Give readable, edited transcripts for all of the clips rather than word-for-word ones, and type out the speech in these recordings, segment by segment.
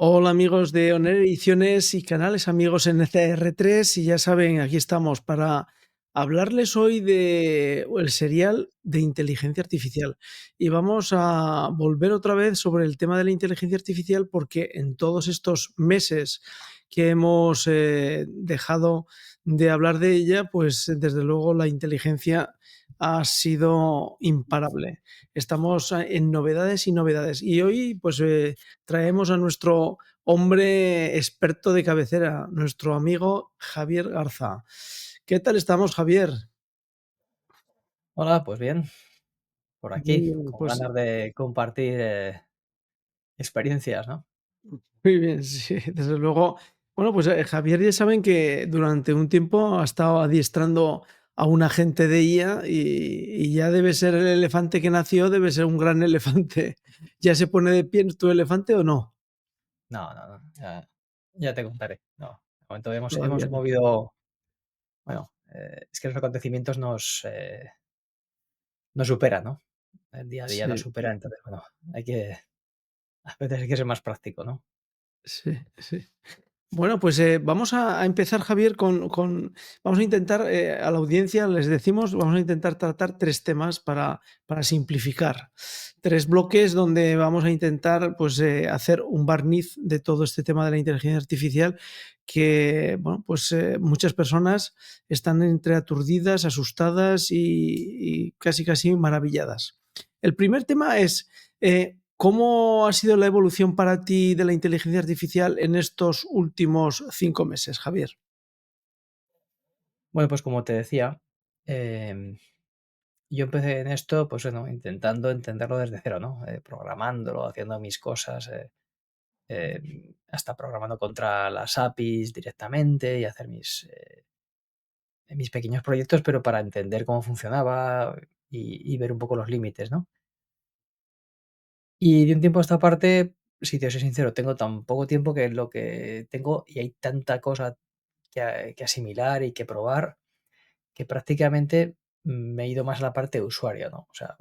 Hola amigos de Oner Ediciones y canales amigos en CR3 y ya saben, aquí estamos para hablarles hoy de el serial de inteligencia artificial. Y vamos a volver otra vez sobre el tema de la inteligencia artificial porque en todos estos meses que hemos dejado de hablar de ella, pues desde luego la inteligencia ha sido imparable. Estamos en novedades y novedades. Y hoy, pues traemos a nuestro hombre experto de cabecera, nuestro amigo Javier Garza. ¿Qué tal estamos, Javier? Hola, pues bien, por Muy aquí, bien, con pues ganas de compartir experiencias, ¿no? muy bien, sí, desde luego. Bueno, pues Javier ya saben que durante un tiempo ha estado adiestrando a un agente de IA y ya debe ser el elefante que nació, debe ser un gran elefante. ¿Ya se pone de pie tu elefante o no? No, no, no, ya te contaré. No, de momento hemos Todavía no. movido, bueno, es que los acontecimientos nos superan, ¿no? El día a día nos Sí, supera, entonces, bueno, a veces hay que ser más práctico, ¿no? sí, sí. Bueno, pues vamos a empezar, Javier, vamos a intentar, a la audiencia les decimos, vamos a intentar tratar tres temas para simplificar. Tres bloques donde vamos a intentar pues, hacer un barniz de todo este tema de la inteligencia artificial que bueno, pues, muchas personas están entre aturdidas, asustadas y casi casi maravilladas. El primer tema es ¿cómo ha sido la evolución para ti de la inteligencia artificial en estos últimos 5 meses, Javier? Bueno, pues como te decía, yo empecé en esto, pues bueno, intentando entenderlo desde cero, ¿no? Programándolo, haciendo mis cosas, hasta programando contra las APIs directamente y hacer mis pequeños proyectos, pero para entender cómo funcionaba y ver un poco los límites, ¿no? Y de un tiempo a esta parte, si te soy sincero, tengo tan poco tiempo que lo que tengo y hay tanta cosa que asimilar y que probar, que prácticamente me he ido más a la parte de usuario, ¿no? O sea,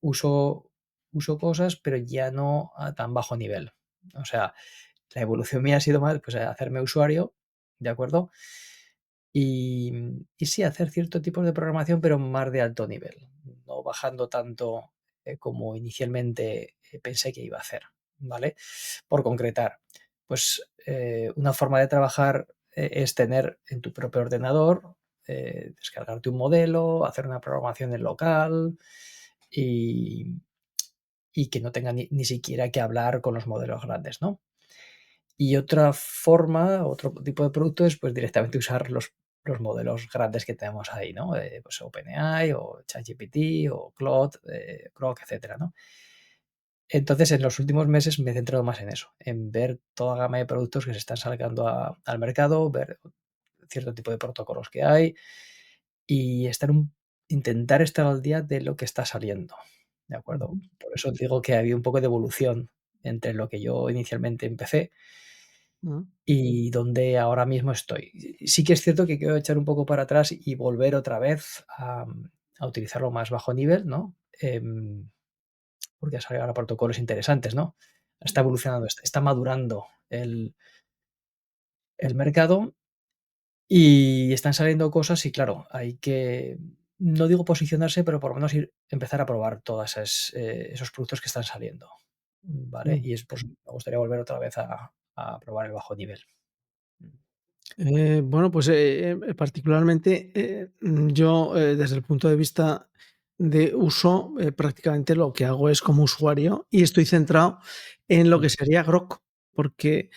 uso uso cosas, pero ya no a tan bajo nivel. O sea, la evolución mía ha sido más, pues, hacerme usuario, ¿de acuerdo? Y sí, hacer cierto tipo de programación, pero más de alto nivel, no bajando tanto, como inicialmente, pensé que iba a hacer, ¿vale? Por concretar, pues, una forma de trabajar, es tener en tu propio ordenador, descargarte un modelo, hacer una programación en local y y que no tenga ni siquiera que hablar con los modelos grandes, ¿no? Y otra forma, otro tipo de producto es, pues, directamente usar los modelos grandes que tenemos ahí, ¿no? Pues, OpenAI o ChatGPT o Claude, Grok, etcétera, ¿no? Entonces, en los últimos meses me he centrado más en eso, en ver toda gama de productos que se están sacando al mercado, ver cierto tipo de protocolos que hay y intentar estar al día de lo que está saliendo, ¿de acuerdo? Ujú. Por eso digo que había un poco de evolución entre lo que yo inicialmente empecé Ujú. y donde ahora mismo estoy. Sí que es cierto que quiero echar un poco para atrás y volver otra vez a utilizarlo más bajo nivel, ¿no? Porque ha salido ahora protocolos interesantes, ¿no? Está evolucionando, está madurando el mercado y están saliendo cosas y claro, hay que, no digo posicionarse, pero por lo menos empezar a probar todas esos productos que están saliendo, ¿vale? Mm. Y es, pues, me gustaría volver otra vez a probar el bajo nivel. Bueno, pues, particularmente, yo, desde el punto de vista de uso, prácticamente lo que hago es como usuario y estoy centrado en lo Mm, que sería Grok, porque,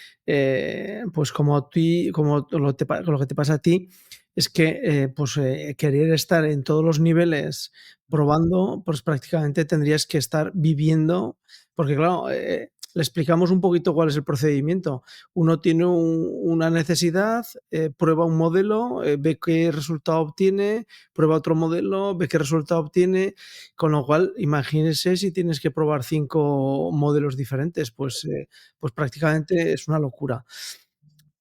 pues, como a ti como lo que te pasa a ti es que, pues, querer estar en todos los niveles probando, pues, prácticamente tendrías que estar viviendo, porque claro, le explicamos un poquito cuál es el procedimiento. Uno tiene una necesidad, prueba un modelo, ve qué resultado obtiene, prueba otro modelo, ve qué resultado obtiene, con lo cual imagínese si tienes que probar 5 modelos diferentes, pues prácticamente es una locura.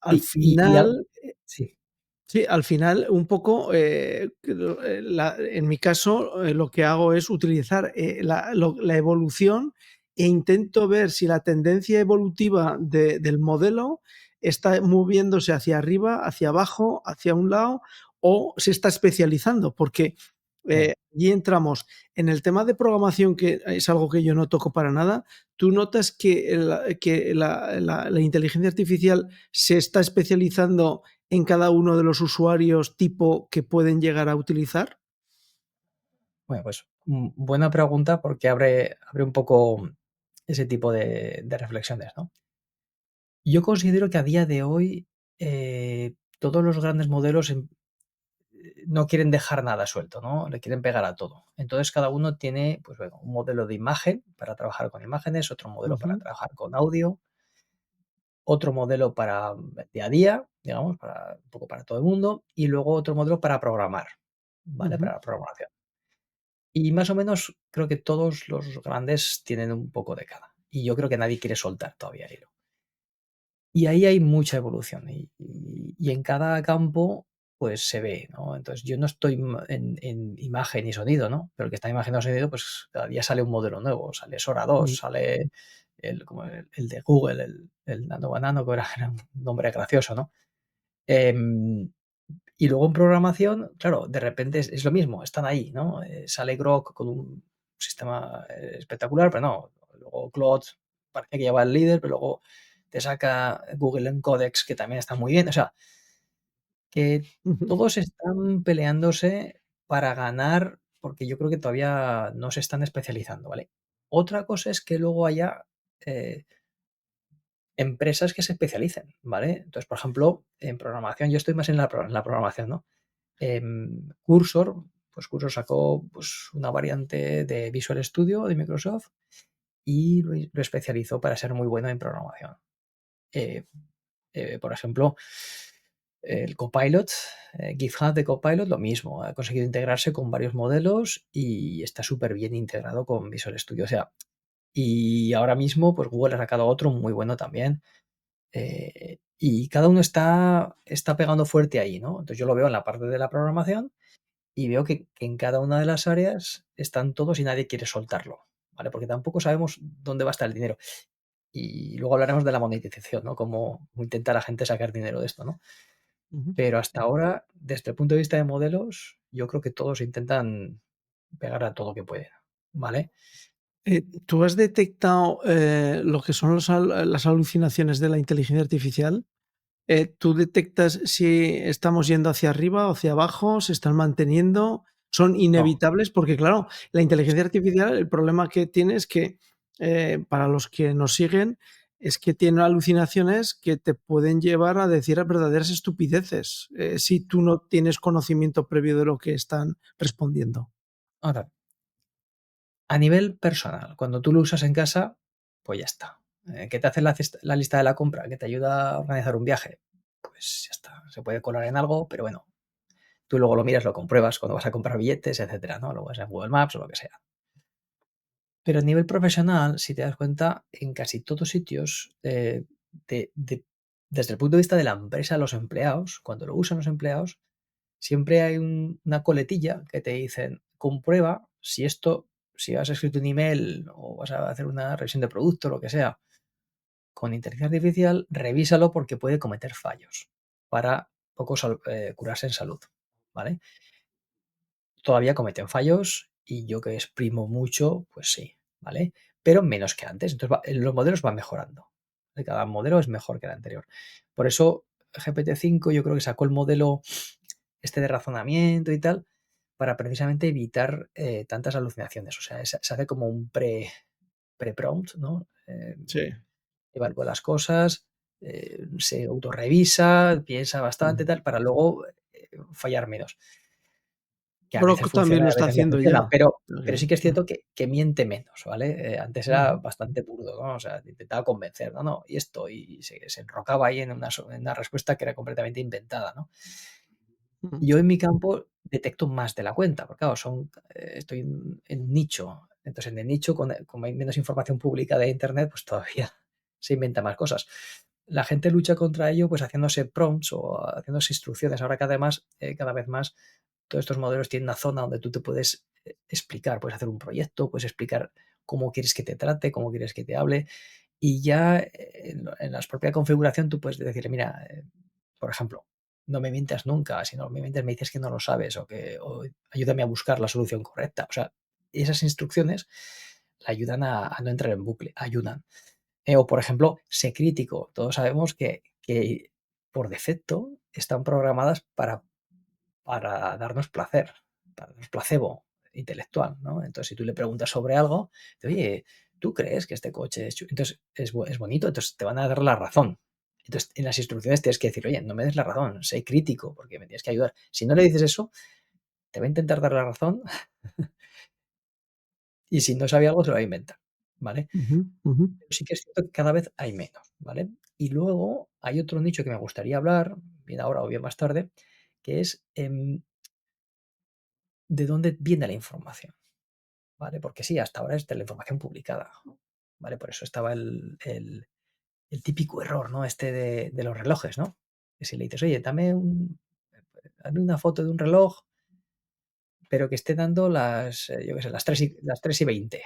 Al y al final, sí. sí, al final un poco, en mi caso, lo que hago es utilizar la evolución e intento ver si la tendencia evolutiva del modelo está moviéndose hacia arriba, hacia abajo, hacia un lado o se está especializando, porque Sí. y entramos en el tema de programación, que es algo que yo no toco para nada. ¿Tú notas que la inteligencia artificial se está especializando en cada uno de los usuarios tipo que pueden llegar a utilizar? Bueno, pues, buena pregunta porque abre un poco ese tipo de reflexiones, ¿no? Yo considero que a día de hoy, todos los grandes modelos no quieren dejar nada suelto, ¿no? Le quieren pegar a todo. Entonces, cada uno tiene, pues bueno, un modelo de imagen para trabajar con imágenes, otro modelo para Ujú, trabajar con audio, otro modelo para día a día, digamos, para un poco para todo el mundo, y luego otro modelo para programar, ¿vale? ujú, Para la programación. Y más o menos creo que todos los grandes tienen un poco de cada. Y yo creo que nadie quiere soltar todavía el hilo. Y ahí hay mucha evolución y en cada campo, pues se ve, ¿no? Entonces, yo no estoy en imagen y sonido, ¿no? Pero el que está en imagen y sonido, pues cada día sale un modelo nuevo, sale Sora mm, 2, sale como el de Google, el Nano Banano, que era un nombre gracioso, ¿no? Em, y luego en programación, claro, de repente es lo mismo, están ahí, ¿no? Sale Grok con un sistema espectacular, pero no. Luego Claude parece que lleva el líder, pero luego te saca Google Encodex, que también está muy bien. O sea, que ujú, todos están peleándose para ganar, porque yo creo que todavía no se están especializando, ¿vale? Otra cosa es que luego haya eh, empresas que se especialicen, ¿vale? Entonces, por ejemplo, en programación, yo estoy más en la programación, ¿no? Cursor, pues Cursor sacó pues, una variante de Visual Studio de Microsoft y lo especializó para ser muy bueno en programación. Eh, por ejemplo, el Copilot, GitHub de Copilot, lo mismo, ha conseguido integrarse con varios modelos y está súper bien integrado con Visual Studio. O sea, y ahora mismo, pues Google ha sacado otro muy bueno también. Y cada uno está pegando fuerte ahí, ¿no? Entonces yo lo veo en la parte de la programación y veo que en cada una de las áreas están todos y nadie quiere soltarlo, ¿vale? Porque tampoco sabemos dónde va a estar el dinero. Y luego hablaremos de la monetización, ¿no? Cómo intenta la gente sacar dinero de esto, ¿no? ujú. Pero hasta ahora, desde el punto de vista de modelos, yo creo que todos intentan pegar a todo que pueden, ¿vale? ¿Tú has detectado lo que son las alucinaciones de la inteligencia artificial? ¿Tú detectas si estamos yendo hacia arriba o hacia abajo? ¿Se están manteniendo? ¿Son No, inevitables? Porque claro, la inteligencia artificial, el problema que tiene es que, para los que nos siguen, es que tiene alucinaciones que te pueden llevar a decir verdaderas estupideces, si tú no tienes conocimiento previo de lo que están respondiendo. ahora, a nivel personal, cuando tú lo usas en casa, pues ya está. ¿Que te hace la lista de la compra? ¿Que te ayuda a organizar un viaje? Pues ya está. Se puede colar en algo, pero bueno, tú luego lo miras, lo compruebas cuando vas a comprar billetes, etcétera, ¿no? Lo ves en Google Maps o lo que sea. Pero a nivel profesional, si te das cuenta, en casi todos sitios, desde el punto de vista de la empresa, los empleados, cuando lo usan los empleados, siempre hay una coletilla que te dicen, comprueba si esto, si has escrito un email o vas a hacer una revisión de producto, lo que sea, con inteligencia artificial, revísalo porque puede cometer fallos para poco curarse en salud, ¿vale? Todavía cometen fallos y yo que exprimo mucho, pues sí, ¿vale? Pero menos que antes. Entonces, los modelos van mejorando. Cada modelo es mejor que el anterior. Por eso, GPT-5 yo creo que sacó el modelo este de razonamiento y tal, para precisamente evitar tantas alucinaciones. O sea, se hace como un pre-prompt, ¿no? Sí. Evalúa las cosas, se autorrevisa, piensa bastante, Ujú. tal, para luego fallar menos. Que a veces Grok también funciona lo y a está veces no haciendo funciona, ya. pero sí que es cierto que miente menos, ¿vale? Antes era Ujú, bastante burdo, ¿no? O sea, te intentaba convencer, no, no, y esto, y se enrocaba ahí en una respuesta que era completamente inventada, ¿no? ujú. Yo en mi campo detecto más de la cuenta, porque claro, estoy en un nicho. Entonces, en el nicho, como hay menos información pública de Internet, pues todavía se inventa más cosas. La gente lucha contra ello, pues haciéndose prompts o haciéndose instrucciones. Ahora que además, cada vez más, todos estos modelos tienen una zona donde tú te puedes explicar, puedes hacer un proyecto, puedes explicar cómo quieres que te trate, cómo quieres que te hable. Y ya en la propia configuración tú puedes decirle, mira, por ejemplo, no me mientas nunca, si no me mientes me dices que no lo sabes o ayúdame a buscar la solución correcta. O sea, esas instrucciones le ayudan a no entrar en bucle, ayudan. O por ejemplo, sé crítico. Todos sabemos que por defecto están programadas para darnos placer, para darnos placebo intelectual, ¿no? Entonces, si tú le preguntas sobre algo, oye, ¿tú crees que este coche entonces es bonito? Entonces te van a dar la razón. Entonces, en las instrucciones tienes que decir, oye, no me des la razón, sé crítico, porque me tienes que ayudar. Si no le dices eso, te va a intentar dar la razón y si no sabe algo, se lo va a inventar, ¿vale? Ujú, ujú, Pero sí que es cierto que cada vez hay menos, ¿vale? Y luego hay otro nicho que me gustaría hablar, bien ahora o bien más tarde, que es de dónde viene la información. ¿Vale? Porque sí, hasta ahora es de la información publicada, ¿vale? Por eso estaba el típico error, ¿no? Este de los relojes, ¿no? Que si le dices, oye, dame una foto de un reloj, pero que esté dando yo qué sé, las 3:20,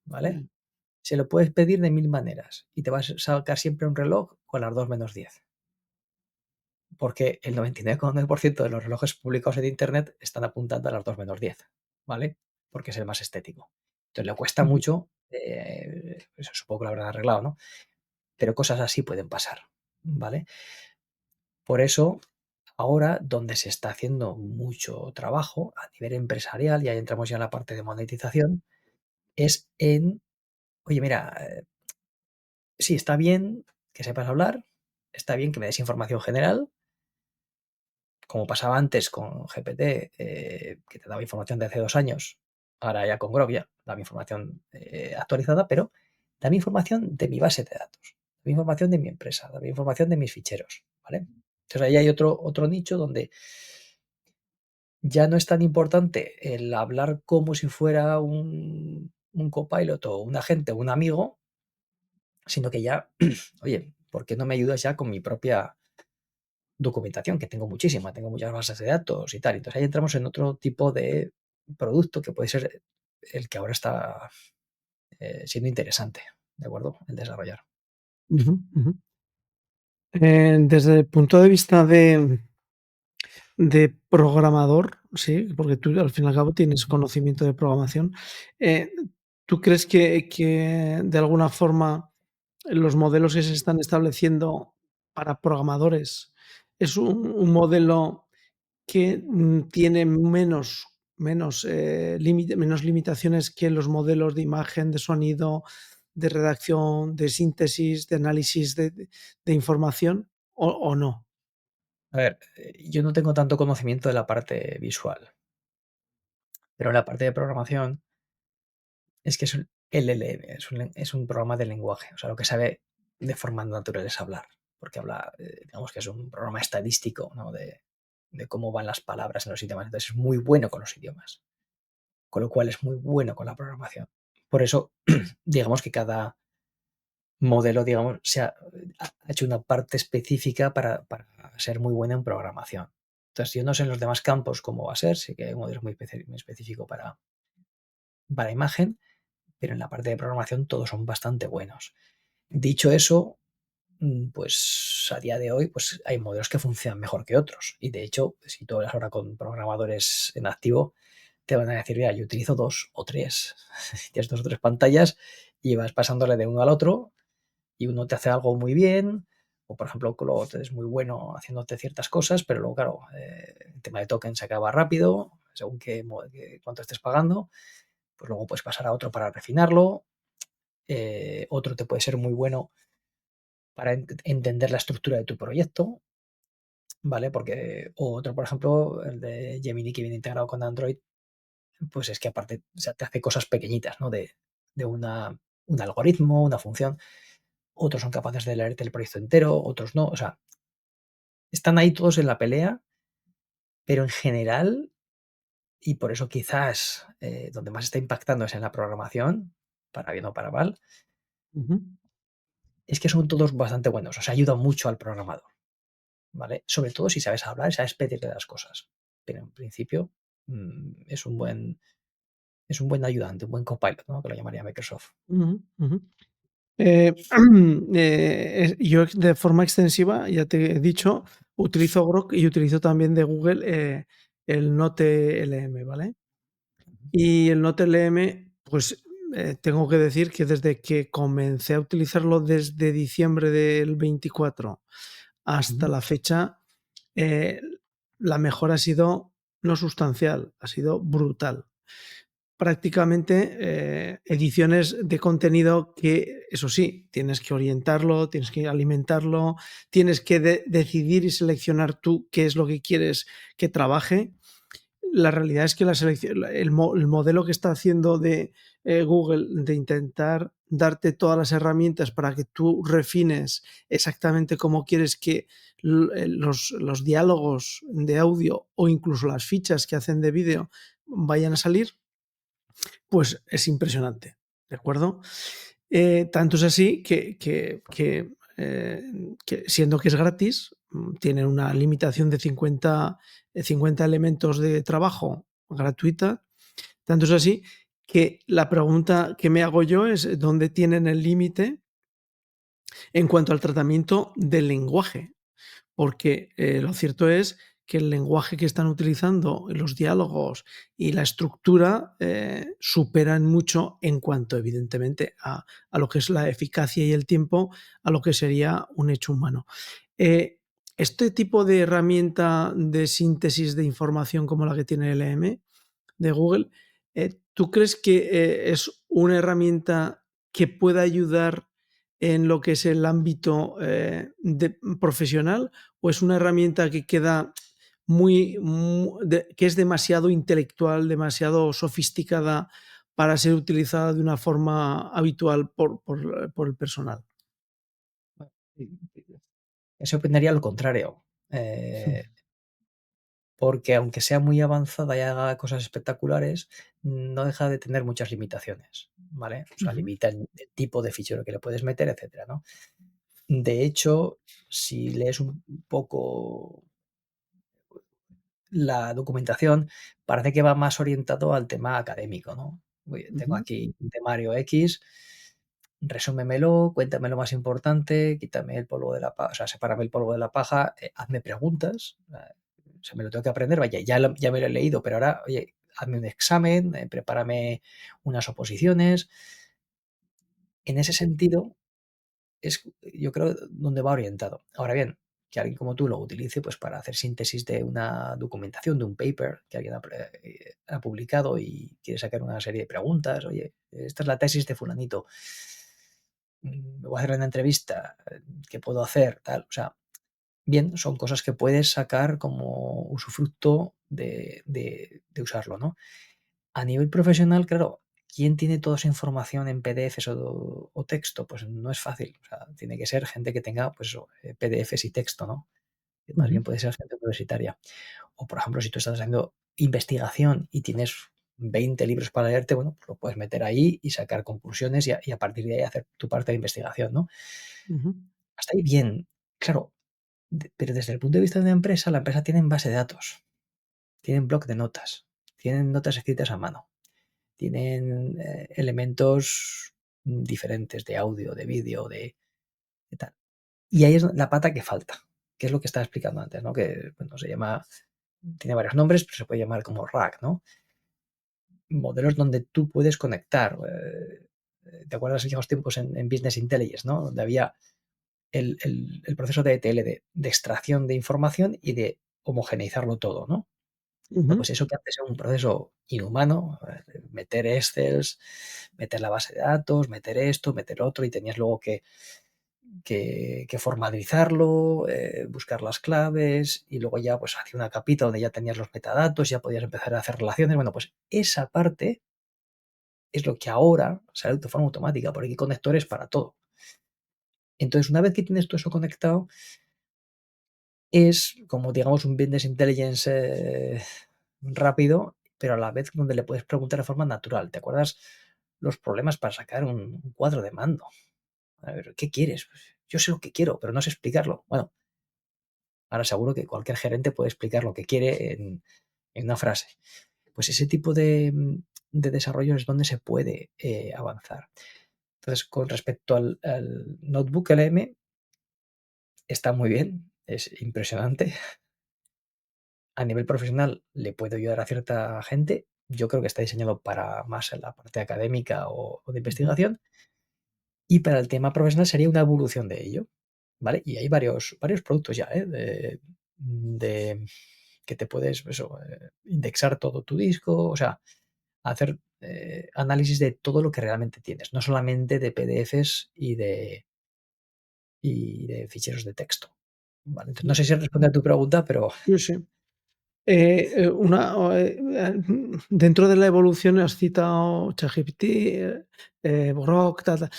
¿vale? sí, Se lo puedes pedir de 1000 maneras y te vas a sacar siempre un reloj con las 2:10, porque el 99,9% de los relojes publicados en Internet están apuntando a las 2:10, ¿vale? Porque es el más estético. Entonces le cuesta ujú, mucho, eso supongo que lo habrán arreglado, ¿no? Pero cosas así pueden pasar, ¿vale? Por eso, ahora donde se está haciendo mucho trabajo a nivel empresarial, y ahí entramos ya en la parte de monetización, es oye, mira, sí, está bien que sepas hablar, está bien que me des información general, como pasaba antes con GPT, que te daba información de hace 2 años, ahora ya con Grok ya dame información actualizada, pero dame información de mi base de datos, dame información de mi empresa, dame información de mis ficheros, ¿vale? Entonces ahí hay otro nicho donde ya no es tan importante el hablar como si fuera un copilot o un agente o un amigo, sino que ya, oye, ¿por qué no me ayudas ya con mi propia documentación? Que tengo muchísima, tengo muchas bases de datos y tal. Entonces ahí entramos en otro tipo de producto que puede ser el que ahora está siendo interesante, ¿de acuerdo? El desarrollar. ujú, ujú. Desde el punto de vista de programador, sí, porque tú al fin y al cabo tienes conocimiento de programación, eh, ¿tú crees que de alguna forma los modelos que se están estableciendo para programadores es un modelo que, tiene menos limitaciones que los modelos de imagen, de sonido, de redacción, de síntesis, de análisis de información, o no? A ver, yo no tengo tanto conocimiento de la parte visual, pero en la parte de programación es que es un LLM, es un programa de lenguaje, o sea, lo que sabe de forma natural es hablar, porque habla, digamos que es un programa estadístico, ¿no? De cómo van las palabras en los idiomas. Entonces es muy bueno con los idiomas, con lo cual es muy bueno con la programación. Por eso, digamos que cada modelo, digamos, ha hecho una parte específica para ser muy bueno en programación. Entonces, yo no sé en los demás campos cómo va a ser, sí que hay un modelo muy específico para imagen, pero en la parte de programación todos son bastante buenos. Dicho eso, pues a día de hoy pues hay modelos que funcionan mejor que otros. Y de hecho, si tú hablas ahora con programadores en activo, te van a decir, mira, yo utilizo dos o tres. Tienes dos o tres pantallas y vas pasándole de uno al otro y uno te hace algo muy bien. O, por ejemplo, Claude es muy bueno haciéndote ciertas cosas, pero luego, claro, el tema de token se acaba rápido, según cuánto estés pagando. Pues luego puedes pasar a otro para refinarlo. Otro te puede ser muy bueno para entender la estructura de tu proyecto, ¿vale? Porque, o otro, por ejemplo, el de Gemini que viene integrado con Android, pues es que aparte, o sea, te hace cosas pequeñitas, ¿no? De un algoritmo, una función. Otros son capaces de leerte el proyecto entero, otros no. O sea, están ahí todos en la pelea, pero en general, y por eso quizás donde más está impactando es en la programación, para bien o para mal, Ujú, es que son todos bastante buenos. O sea, ayudan mucho al programador. ¿Vale? Sobre todo si sabes hablar y sabes pedirle las cosas. Pero en principio, mm, es un buen es un buen ayudante, un buen copilot, ¿no? Que lo llamaría Microsoft. Ujú, ujú. Eh, yo de forma extensiva, ya te he dicho, utilizo Grok y utilizo también de Google el Note LM, ¿vale? Y el Note LM, pues tengo que decir que desde que comencé a utilizarlo desde diciembre del 24 hasta Ujú, la fecha, eh, la mejora ha sido no sustancial, ha sido brutal. Prácticamente, ediciones de contenido que, eso sí, tienes que orientarlo, tienes que alimentarlo, tienes que decidir y seleccionar tú qué es lo que quieres que trabaje. La realidad es que la selección, el modelo que está haciendo de Google de intentar darte todas las herramientas para que tú refines exactamente cómo quieres que los diálogos de audio o incluso las fichas que hacen de vídeo vayan a salir, pues es impresionante, ¿de acuerdo? Tanto es así que siendo que es gratis, tiene una limitación de 50 elementos de trabajo gratuita. Tanto es así que la pregunta que me hago yo es dónde tienen el límite en cuanto al tratamiento del lenguaje. Porque lo cierto es que el lenguaje que están utilizando, los diálogos y la estructura superan mucho en cuanto, evidentemente, a lo que es la eficacia y el tiempo, a lo que sería un hecho humano. Eh, este tipo de herramienta de síntesis de información como la que tiene LM de Google, ¿tú crees que es una herramienta que pueda ayudar en lo que es el ámbito profesional o es una herramienta que queda que es demasiado intelectual, demasiado sofisticada para ser utilizada de una forma habitual por el personal? y me sorprendería lo contrario, eh, porque aunque sea muy avanzada y haga cosas espectaculares, no deja de tener muchas limitaciones, ¿vale? O sea, Ujú, limita el tipo de fichero que le puedes meter, etcétera, ¿no? De hecho, si lees un poco la documentación, parece que va más orientado al tema académico, ¿no? Oye, tengo ujú, aquí un temario X, resúmemelo, cuéntame lo más importante, quítame el polvo de la paja, o sea, sepárame el polvo de la paja, hazme preguntas, o sea, me lo tengo que aprender, vaya, ya me lo he leído, pero ahora, oye, hazme un examen, prepárame unas oposiciones. En ese sentido, es, yo creo, donde va orientado. Ahora bien, que alguien como tú lo utilice pues, para hacer síntesis de una documentación, de un paper que alguien ha publicado y quiere sacar una serie de preguntas, oye, esta es la tesis de fulanito, me voy a hacer una entrevista, ¿qué puedo hacer? Tal, o sea, bien, son cosas que puedes sacar como usufructo de usarlo, ¿no? A nivel profesional, claro, ¿quién tiene toda esa información en PDFs o texto? Pues no es fácil. O sea, tiene que ser gente que tenga, pues eso, PDFs y texto, ¿no? Que más ujú, bien puede ser gente universitaria. O, por ejemplo, si tú estás haciendo investigación y tienes 20 libros para leerte, bueno, pues lo puedes meter ahí y sacar conclusiones y a partir de ahí hacer tu parte de investigación, ¿no? ujú, Hasta ahí bien. Claro, pero desde el punto de vista de una empresa, la empresa tiene base de datos, tienen bloc de notas, tienen notas escritas a mano, tienen elementos diferentes de audio, de vídeo, de tal. Y ahí es la pata que falta, que es lo que estaba explicando antes, ¿no? Que bueno, se llama, tiene varios nombres, pero se puede llamar como RAG, ¿no? Modelos donde tú puedes conectar. ¿Te acuerdas en viejos tiempos en Business Intelligence, ¿no? Donde había el proceso de ETL, de extracción de información y de homogeneizarlo todo, ¿no? Bueno, ujú, pues eso que antes era un proceso inhumano, meter Excels, meter la base de datos, meter esto, meter otro, y tenías luego que formalizarlo, buscar las claves, y luego ya pues hacía una capita donde ya tenías los metadatos, ya podías empezar a hacer relaciones. Bueno, pues esa parte es lo que ahora sale de forma automática, porque hay conectores para todo. Entonces, una vez que tienes todo eso conectado, es como, digamos, un business intelligence rápido, pero a la vez donde le puedes preguntar de forma natural. ¿Te acuerdas los problemas para sacar un cuadro de mando? A ver, ¿qué quieres? Pues, yo sé lo que quiero, pero no sé explicarlo. Bueno, ahora seguro que cualquier gerente puede explicar lo que quiere en una frase. Pues ese tipo de desarrollo es donde se puede avanzar. Entonces, con respecto al notebook LM, está muy bien, es impresionante. A nivel profesional le puede ayudar a cierta gente. Yo creo que está diseñado para más en la parte académica o de Ujú. investigación. Y para el tema profesional sería una evolución de ello, ¿vale? Y hay varios productos ya, ¿eh? De que te puedes, eso, indexar todo tu disco, o sea, hacer análisis de todo lo que realmente tienes, no solamente de PDFs y de ficheros de texto, ¿vale? Entonces, no sé si responde a tu pregunta, pero Sí, sí. Dentro de la evolución has citado ChatGPT, Grok, tal, tal.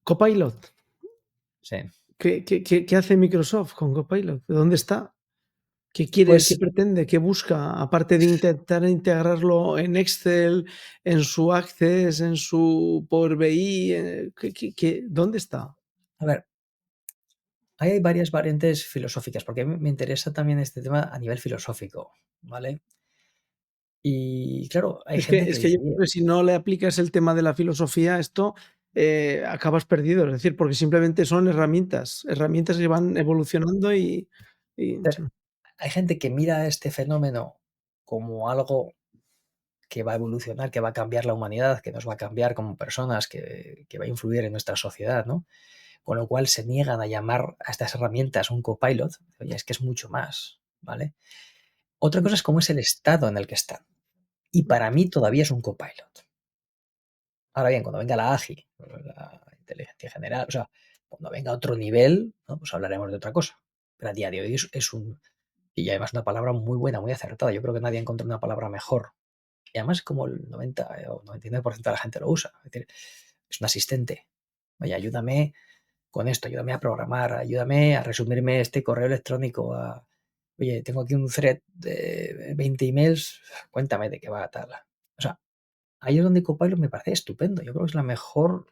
Copilot, sí. ¿qué hace Microsoft con Copilot? ¿Dónde está? ¿Qué quiere, qué Pues, pretende, qué busca? Aparte de intentar integrarlo en Excel, en su Access, en su Power BI, ¿dónde está? a ver, ahí hay varias variantes filosóficas, porque a mí me interesa también este tema a nivel filosófico, ¿vale? Y claro, hay Es que gente que es que dice: yo creo "Oye". que si no le aplicas el tema de la filosofía a esto, acabas perdido. Es decir, porque simplemente son herramientas, herramientas que van evolucionando y Entonces, hay gente que mira este fenómeno como algo que va a evolucionar, que va a cambiar la humanidad, que nos va a cambiar como personas, que va a influir en nuestra sociedad, ¿no? Con lo cual se niegan a llamar a estas herramientas un copilot. Oye, es que es mucho más, ¿vale? Otra cosa es cómo es el estado en el que están. Y para mí todavía es un copilot. Ahora bien, cuando venga la AGI, la inteligencia general, o sea, cuando venga otro nivel, ¿no? Pues hablaremos de otra cosa. Pero a día de hoy es un, y además una palabra muy buena, muy acertada. Yo creo que nadie ha encontrado una palabra mejor. Y además como el 90 o 99% de la gente lo usa. Es decir, es un asistente. Oye, ayúdame con esto, ayúdame a programar, ayúdame a resumirme este correo electrónico. Oye, tengo aquí un thread de 20 emails, cuéntame de qué va tal. O sea, ahí es donde Copilot me parece estupendo. Yo creo que es la mejor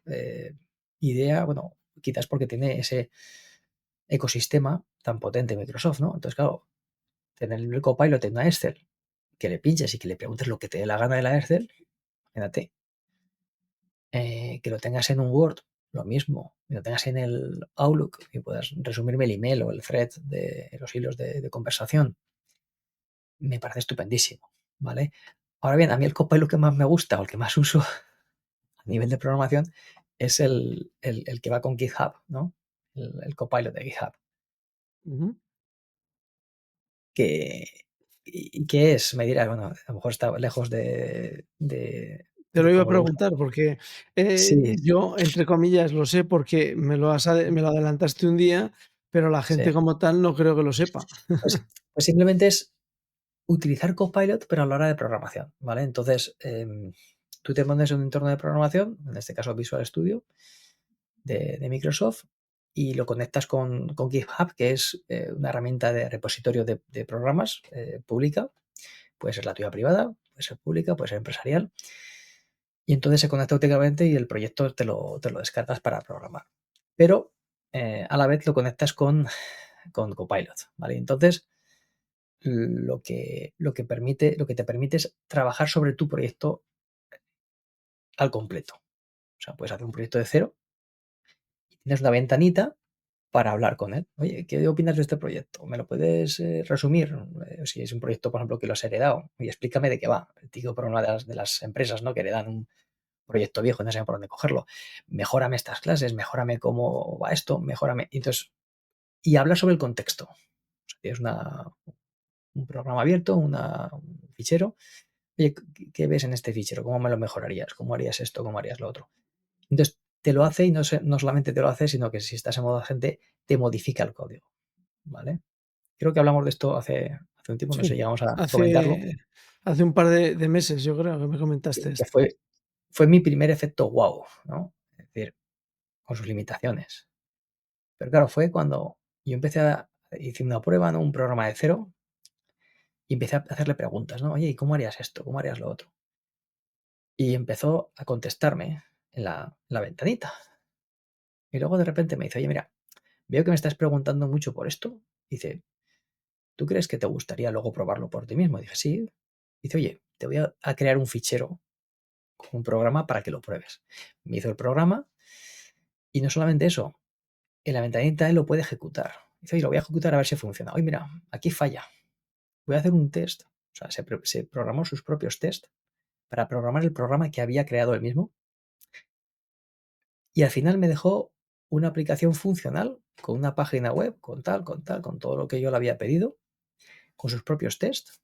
idea, bueno, quizás porque tiene ese ecosistema tan potente Microsoft, ¿no? Entonces, claro, tener el Copilot en una Excel, que le pinches y que le preguntes lo que te dé la gana de la Excel, imagínate, que lo tengas en un Word, lo mismo, que lo tengas en el Outlook y puedas resumirme el email o el thread de los hilos de conversación, me parece estupendísimo, ¿vale? Ahora bien, a mí el Copilot que más me gusta o el que más uso a nivel de programación es el que va con GitHub, ¿no? El Copilot de GitHub. ujú. Que, ¿Y qué es? Me dirás, bueno, a lo mejor está lejos Te lo de iba a cómo lo usa. preguntar porque, Sí, yo, entre comillas, lo sé porque me lo adelantaste un día, pero la sí. gente como tal no creo que lo sepa. Pues simplemente es utilizar Copilot, pero a la hora de programación, ¿vale? Entonces, tú te pones en un entorno de programación, en este caso Visual Studio de Microsoft, y lo conectas con GitHub, que es una herramienta de repositorio de programas pública. Puede ser la tuya privada, puede ser pública, puede ser empresarial. Y entonces se conecta automáticamente y el proyecto te lo descargas para programar. Pero a la vez lo conectas con Copilot, ¿vale? Entonces, lo que te permite es trabajar sobre tu proyecto al completo. O sea, puedes hacer un proyecto de cero y tienes una ventanita para hablar con él. Oye, ¿qué opinas de este proyecto? ¿Me lo puedes resumir? Si es un proyecto, por ejemplo, que lo has heredado, y explícame de qué va. El típico problema de las empresas, ¿no? Que heredan un proyecto viejo y no saben por dónde cogerlo. Mejórame estas clases, mejórame cómo va esto, mejórame. Y habla sobre el contexto. O sea, tienes un programa abierto, un fichero. Oye, ¿qué ves en este fichero? ¿Cómo me lo mejorarías? ¿Cómo harías esto? ¿Cómo harías lo otro? Entonces, te lo hace y no solamente te lo hace, sino que si estás en modo agente, te modifica el código, ¿vale? Creo que hablamos de esto hace un tiempo, no sé, Sí, llegamos a comentarlo, hace un par de meses, yo creo que me comentaste que esto. fue mi primer efecto wow, ¿no? Es decir, con sus limitaciones. Pero claro, fue cuando yo hice una prueba, ¿no? Un programa de cero y empecé a hacerle preguntas, ¿no? Oye, ¿y cómo harías esto? ¿Cómo harías lo otro? Y empezó a contestarme en la ventanita. Y luego de repente me dice, oye, mira, veo que me estás preguntando mucho por esto. Dice, ¿tú crees que te gustaría luego probarlo por ti mismo? Dije, sí. Dice, oye, te voy a crear un fichero con un programa para que lo pruebes. Me hizo el programa y no solamente eso, en la ventanita él lo puede ejecutar. Dice, oye, lo voy a ejecutar a ver si funciona. Oye, mira, aquí falla. Voy a hacer un test. O sea, se programó sus propios test para programar el programa que había creado él mismo. Y al final me dejó una aplicación funcional con una página web, con todo lo que yo le había pedido, con sus propios tests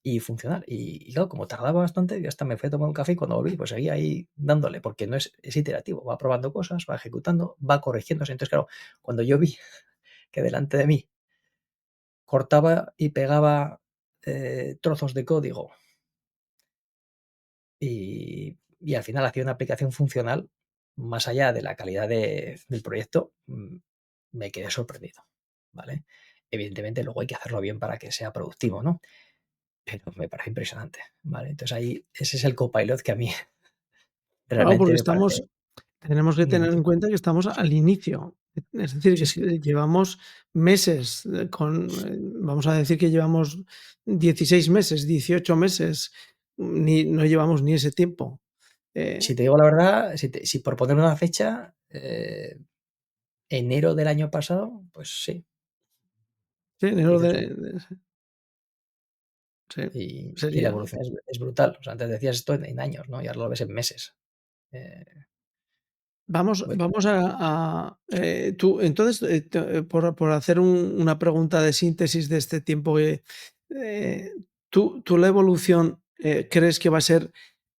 y funcionar. Y claro, como tardaba bastante, yo hasta me fui a tomar un café y cuando volví, pues seguía ahí dándole, porque no es iterativo, va probando cosas, va ejecutando, va corrigiéndose. Entonces, claro, cuando yo vi que delante de mí cortaba y pegaba trozos de código y al final hacía una aplicación funcional, más allá de la calidad del proyecto, me quedé sorprendido, ¿vale? Evidentemente, luego hay que hacerlo bien para que sea productivo, ¿no? Pero me parece impresionante, ¿vale? Entonces ahí, ese es el Copilot que a mí Claro, realmente porque me parece tenemos que muy tener en útil. cuenta que estamos al inicio. Es decir, que Sí, sí. llevamos meses vamos a decir que llevamos 16 meses, 18 meses, no llevamos ni ese tiempo. Si Eh, te digo la verdad, si por poner una fecha, enero del año pasado, pues sí, sí, enero quizás un sí, y la sería. evolución es brutal. O sea, antes decías esto en años, ¿no? Y ahora lo ves en meses. Eh, Muy Vamos tú, entonces, por hacer una pregunta de síntesis de este tiempo eh, ¿tú la evolución, crees que va a ser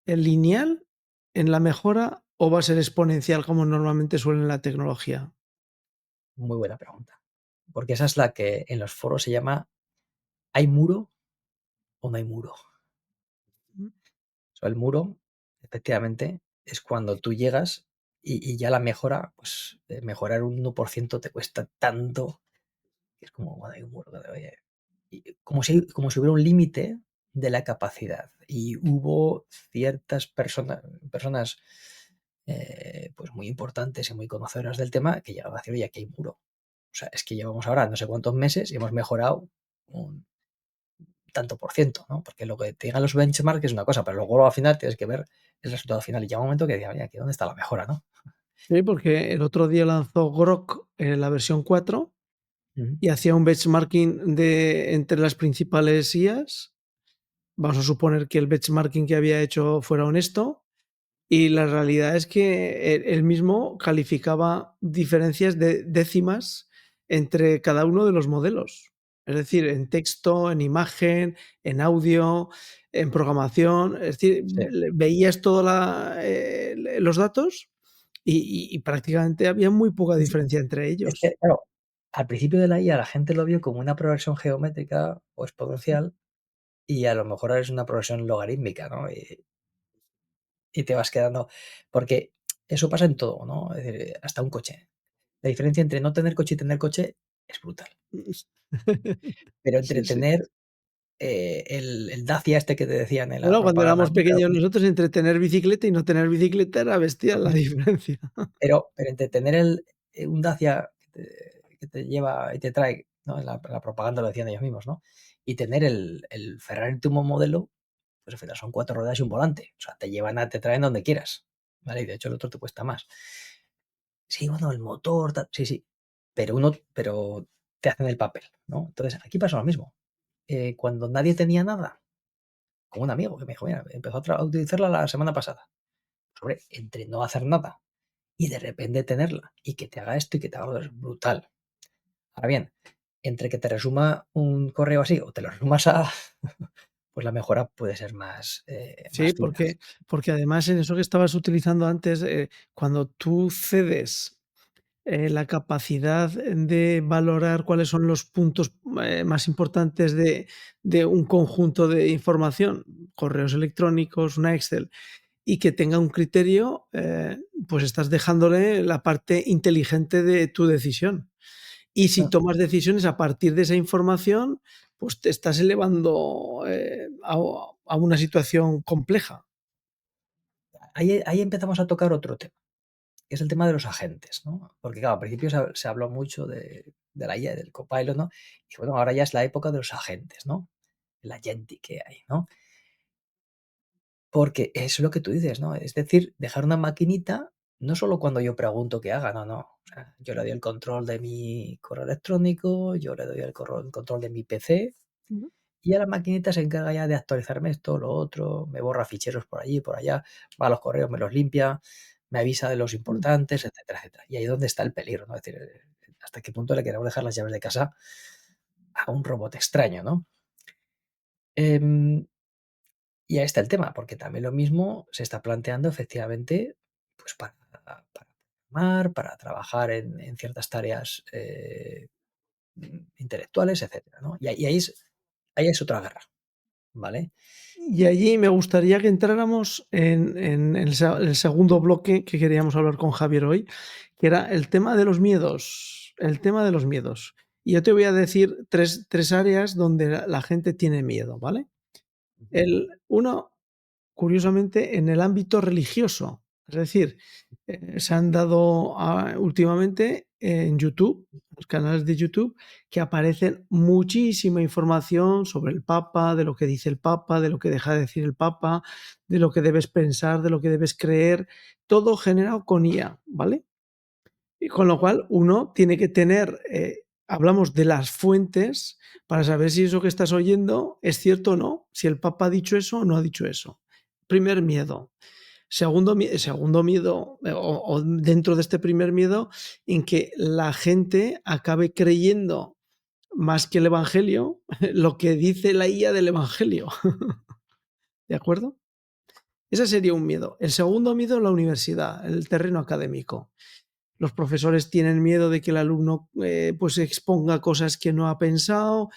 lineal en la mejora o va a ser exponencial como normalmente suele en la tecnología? muy buena pregunta. Porque esa es la que en los foros se llama ¿hay muro o no hay muro? Mm, O sea, el muro, efectivamente, es cuando tú llegas y ya la mejora, pues mejorar un 1% te cuesta tanto, que es como, bueno, hay un muro, oye, y como si hubiera un límite de la capacidad. Y hubo ciertas personas pues muy importantes y muy conocedoras del tema que llegaban a decir, oye, aquí hay muro. O sea, es que llevamos ahora no sé cuántos meses y hemos mejorado un tanto por ciento, ¿no? Porque lo que te digan los benchmarks es una cosa, pero luego al final tienes que ver el resultado final. Y llega un momento que diga, oye, aquí dónde está la mejora, ¿no? sí, porque el otro día lanzó Grok, la versión 4 Ujú. y hacía un benchmarking entre las principales IAs. Vamos a suponer que el benchmarking que había hecho fuera honesto. Y la realidad es que él mismo calificaba diferencias de décimas entre cada uno de los modelos. Es decir, en texto, en imagen, en audio, en programación. Es decir, Sí. veías todos los datos y prácticamente había muy poca Sí, sí. diferencia entre Es ellos. que, claro, al principio de la IA la gente lo vio como una progresión geométrica o exponencial y a lo mejor ahora es una progresión logarítmica, ¿no? Y te vas quedando, porque eso pasa en todo, ¿no? Es decir, hasta un coche. La diferencia entre no tener coche y tener coche es brutal. Pero entre Sí, sí. tener el Dacia este que te decían en la Bueno, cuando propaganda, éramos ¿no? Pero pequeños nosotros, entre tener bicicleta y no tener bicicleta era bestial la diferencia. pero entre tener un Dacia que te lleva y te trae, ¿no? En la propaganda lo decían ellos mismos, ¿no? Y tener el Ferrari último modelo, pues al final son 4 ruedas y un volante. O sea, te traen donde quieras, ¿vale? Y de hecho el otro te cuesta más. Sí, bueno, el motor, tal, sí, sí, pero te hacen el papel, ¿no? Entonces, aquí pasa lo mismo. Cuando nadie tenía nada, como un amigo que me dijo: "Mira, empezó a utilizarla la semana pasada". Sobre entre no hacer nada y de repente tenerla y que te haga esto y que te haga lo otro, es brutal. Ahora bien, entre que te resuma un correo así o te lo resumas a pues la mejora puede ser Sí, más fina. porque además en eso que estabas utilizando antes, cuando tú cedes, la capacidad de valorar cuáles son los puntos, más importantes de un conjunto de información, correos electrónicos, una Excel, y que tenga un criterio, pues estás dejándole la parte inteligente de tu decisión. Y si No, tomas decisiones a partir de esa información, pues te estás elevando, a una situación compleja. ahí empezamos a tocar otro tema, que es el tema de los agentes, ¿no? Porque claro, al principio se habló mucho de la IA, del Copilot, ¿no? Y bueno, ahora ya es la época de los agentes, ¿no? El agenti que hay, ¿no? Porque es lo que tú dices, ¿no? Es decir, dejar una maquinita, no solo cuando yo pregunto que haga, no, no. O sea, yo le doy el control de mi correo electrónico, yo le doy el control de mi PC, Ujú. y a la maquinita se encarga ya de actualizarme esto, lo otro, me borra ficheros por allí, por allá, va a los correos, me los limpia, me avisa de los Mm. importantes, etcétera, etcétera. Y ahí es donde está el peligro, ¿no? Es decir, hasta qué punto le queremos dejar las llaves de casa a un robot extraño, ¿no? Em, y ahí está el tema, porque también lo mismo se está planteando efectivamente, pues para programar, para trabajar en ciertas tareas intelectuales, etcétera, ¿no? Y ahí es otra guerra, ¿vale? Y allí me gustaría que entráramos en el segundo bloque que queríamos hablar con Javier hoy, que era el tema de los miedos, el tema de los miedos. Y yo te voy a decir tres áreas donde la gente tiene miedo, ¿vale? Ujú. El uno, curiosamente, en el ámbito religioso. Es decir, se han dado últimamente en YouTube, los canales de YouTube, que aparecen muchísima información sobre el Papa, de lo que dice el Papa, de lo que deja de decir el Papa, de lo que debes pensar, de lo que debes creer, todo generado con IA, ¿vale? Y con lo cual uno tiene que tener, hablamos de las fuentes para saber si eso que estás oyendo es cierto o no, si el Papa ha dicho eso o no ha dicho eso. Primer miedo. Segundo miedo, o dentro de este primer miedo, en que la gente acabe creyendo más que el Evangelio, lo que dice la IA del Evangelio. ¿De acuerdo? Ese sería un miedo. El segundo miedo, la universidad, el terreno académico. Los profesores tienen miedo de que el alumno pues exponga cosas que no ha pensado,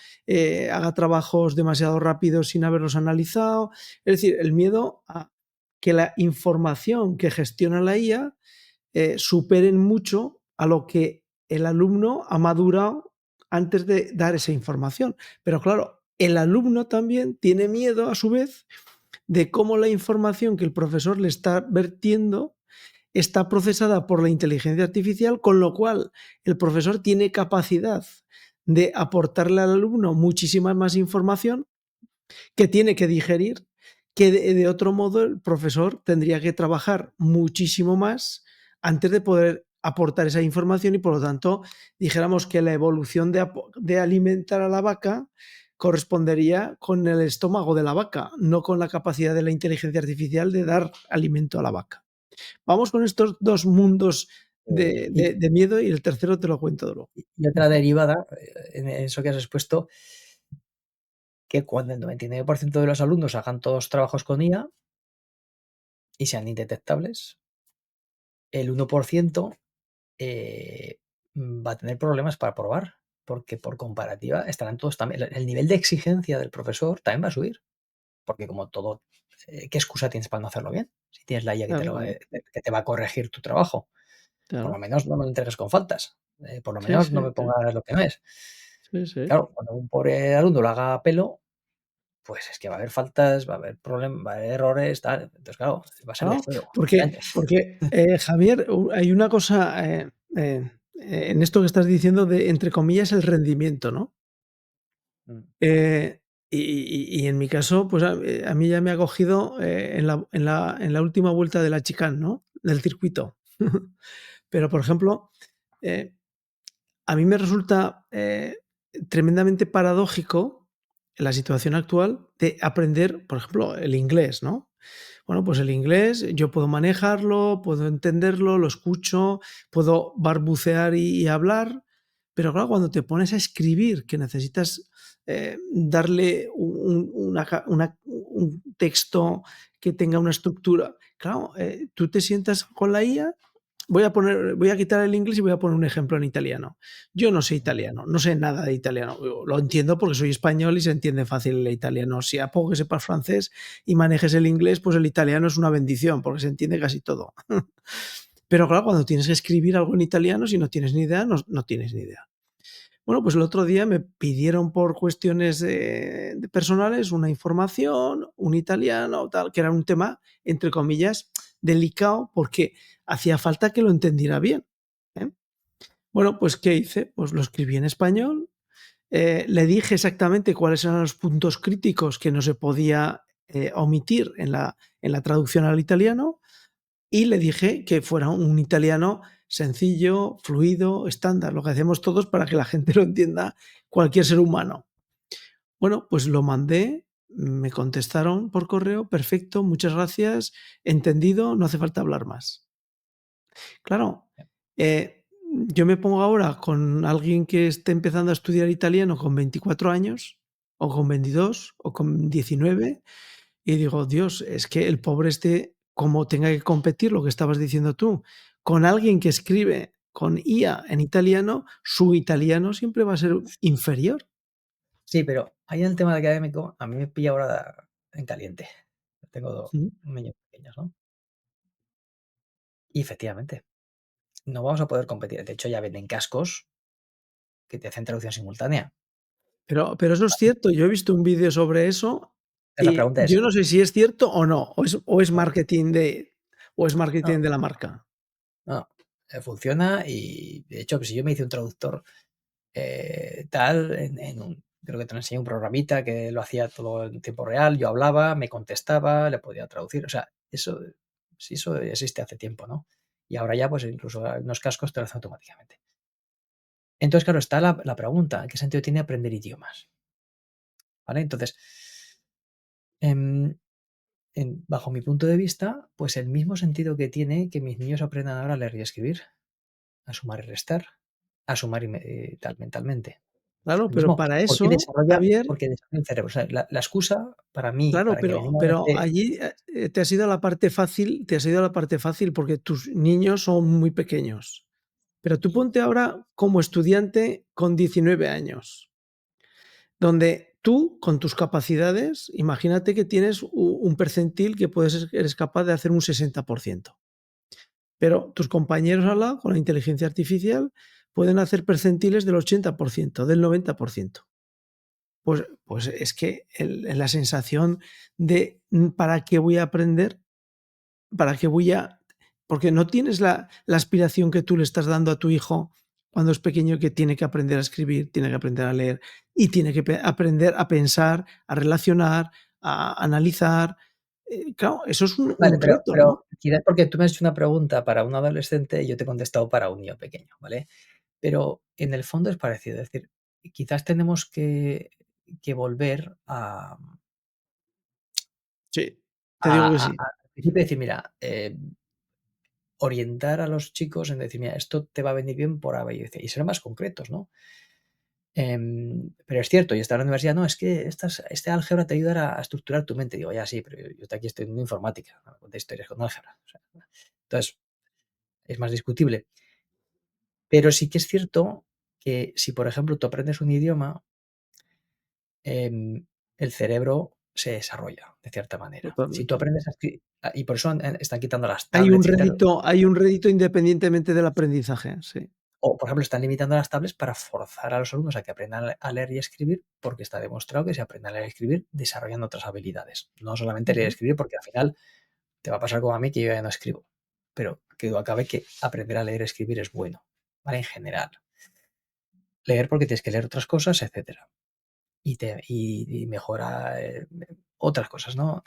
haga trabajos demasiado rápidos sin haberlos analizado. Es decir, el miedo a que la información que gestiona la IA superen mucho a lo que el alumno ha madurado antes de dar esa información. Pero claro, el alumno también tiene miedo a su vez de cómo la información que el profesor le está vertiendo está procesada por la inteligencia artificial, con lo cual el profesor tiene capacidad de aportarle al alumno muchísima más información que tiene que digerir, que de otro modo el profesor tendría que trabajar muchísimo más antes de poder aportar esa información y por lo tanto dijéramos que la evolución de alimentar a la vaca correspondería con el estómago de la vaca, no con la capacidad de la inteligencia artificial de dar alimento a la vaca. Vamos con estos dos mundos Y de miedo y el tercero te lo cuento luego. y otra derivada, en eso que has expuesto, que cuando el 99% de los alumnos hagan todos trabajos con IA y sean indetectables, el 1% va a tener problemas para probar, porque por comparativa estarán todos también el nivel de exigencia del profesor también va a subir, porque como todo, ¿qué excusa tienes para no hacerlo bien? Si tienes la IA que te Claro, lo va claro, que te va a corregir tu trabajo, por lo claro. menos no me lo entregues con faltas, por lo Sí, menos no sí, me sí, pongas lo que no es. sí, sí. Claro, cuando un pobre alumno lo haga a pelo, pues es que va a haber faltas, va a haber problemas, va a haber errores, tal. Entonces, claro, va a ser de Claro, cero, porque efectivamente. porque, Javier, hay una cosa, en esto que estás diciendo de, entre comillas, el rendimiento, ¿no? Mm, Y en mi caso, pues a mí ya me ha cogido, en la última vuelta de la chicane, ¿no? Del circuito. Pero, por ejemplo, eh, a mí me resulta, tremendamente paradójico en la situación actual de aprender, por ejemplo, el inglés, ¿no? Bueno, pues el inglés yo puedo manejarlo, puedo entenderlo, lo escucho, puedo barbucear y hablar, pero claro, cuando te pones a escribir, que necesitas darle un texto que tenga una estructura, claro, tú te sientas con la IA. Voy a quitar el inglés y voy a poner un ejemplo en italiano. Yo no sé mm, italiano, no sé nada de italiano. Lo entiendo porque soy español y se entiende fácil el italiano. Si a poco que sepas francés y manejes el inglés, pues el italiano es una bendición porque se entiende casi todo. Pero claro, cuando tienes que escribir algo en italiano, si no tienes ni idea, no tienes ni idea. Bueno, pues el otro día me pidieron por cuestiones de personales una información, un italiano, tal, que era un tema, entre comillas, delicado porque hacía falta que lo entendiera bien. ¿Eh? Bueno, pues ¿qué hice? Pues lo escribí en español, le dije exactamente cuáles eran los puntos críticos que no se podía omitir en la traducción al italiano y le dije que fuera un italiano sencillo, fluido, estándar, lo que hacemos todos para que la gente lo entienda, cualquier ser humano. Bueno, pues lo mandé, me contestaron por correo, perfecto, muchas gracias, entendido, no hace falta hablar más. Claro, yo me pongo ahora con alguien que esté empezando a estudiar italiano con 24 años, o con 22, o con 19, y digo: "Dios, es que el pobre este, como tenga que competir", lo que estabas diciendo tú, con alguien que escribe con IA en italiano, su italiano siempre va a ser inferior. Sí, pero ahí en el tema académico, a mí me pilla ahora en caliente. Tengo Ujú. niños pequeños, ¿no? Y efectivamente, no vamos a poder competir. De hecho, ya venden cascos que te hacen traducción simultánea. Pero eso es cierto, yo he visto un vídeo sobre eso Entonces la y pregunta es, yo no sé si es cierto o no, no, o es no, marketing de la marca. no, funciona y de hecho, pues, si yo me hice un traductor, tal, en un creo que te enseñé un programita que lo hacía todo en tiempo real, yo hablaba, me contestaba, le podía traducir, o sea, eso sí, eso existe hace tiempo, ¿no? Y ahora ya, pues, incluso hay unos cascos te lo hacen automáticamente. Entonces, claro, está la pregunta, ¿qué sentido tiene aprender idiomas? ¿Vale? Entonces, em, bajo mi punto de vista, pues el mismo sentido que tiene que mis niños aprendan ahora a leer y escribir, a sumar y restar, a sumar tal mentalmente. Claro, El pero mismo, para eso, Javier, porque desarrolla el cerebro. O sea, la excusa para mí, claro, para que mi niño no pero esté allí, te has ido a la parte fácil, te has ido a la parte fácil porque tus niños son muy pequeños. Pero tú ponte ahora como estudiante con 19 años, donde tú, con tus capacidades, imagínate que tienes un percentil que eres capaz de hacer un 60%. Pero tus compañeros al lado, con la inteligencia artificial, pueden hacer percentiles del 80%, del 90%. Pues es que la sensación de ¿para qué voy a aprender? ¿Para qué voy a...? Porque no tienes la aspiración que tú le estás dando a tu hijo cuando es pequeño, que tiene que aprender a escribir, tiene que aprender a leer y tiene que aprender a pensar, a relacionar, a analizar. Claro, eso es vale, un reto, pero ¿no? quizás porque tú me has hecho una pregunta para un adolescente y yo te he contestado para un niño pequeño, ¿vale? Pero en el fondo es parecido, es decir, quizás tenemos que volver Sí, te digo que sí. al principio decir, mira, orientar a los chicos en decir: "Mira, esto te va a venir bien por A, B y C", y ser más concretos, ¿no? Pero es cierto, y está en la universidad, no, es que este álgebra te ayudará a estructurar tu mente. Digo, ya sí, pero yo aquí estoy en informática, no me contéis historias con álgebra. O sea, entonces, es más discutible. Pero sí que es cierto que si, por ejemplo, tú aprendes un idioma, el cerebro se desarrolla de cierta manera. Si tú Totalmente. aprendes a escribir, y por eso están quitando las Hay un tablets y tal. rédito hay un rédito independientemente del aprendizaje, sí. O, por ejemplo, están limitando las tablets para forzar a los alumnos a que aprendan a leer y escribir, porque está demostrado que si aprenden a leer y escribir, desarrollan otras habilidades. No solamente leer y Ujú. escribir, porque al final te va a pasar como a mí, que yo ya no escribo. Pero que duda cabe que aprender a leer y escribir es bueno, ¿vale? En general. Leer porque tienes que leer otras cosas, etcétera. Y mejora otras cosas, ¿no?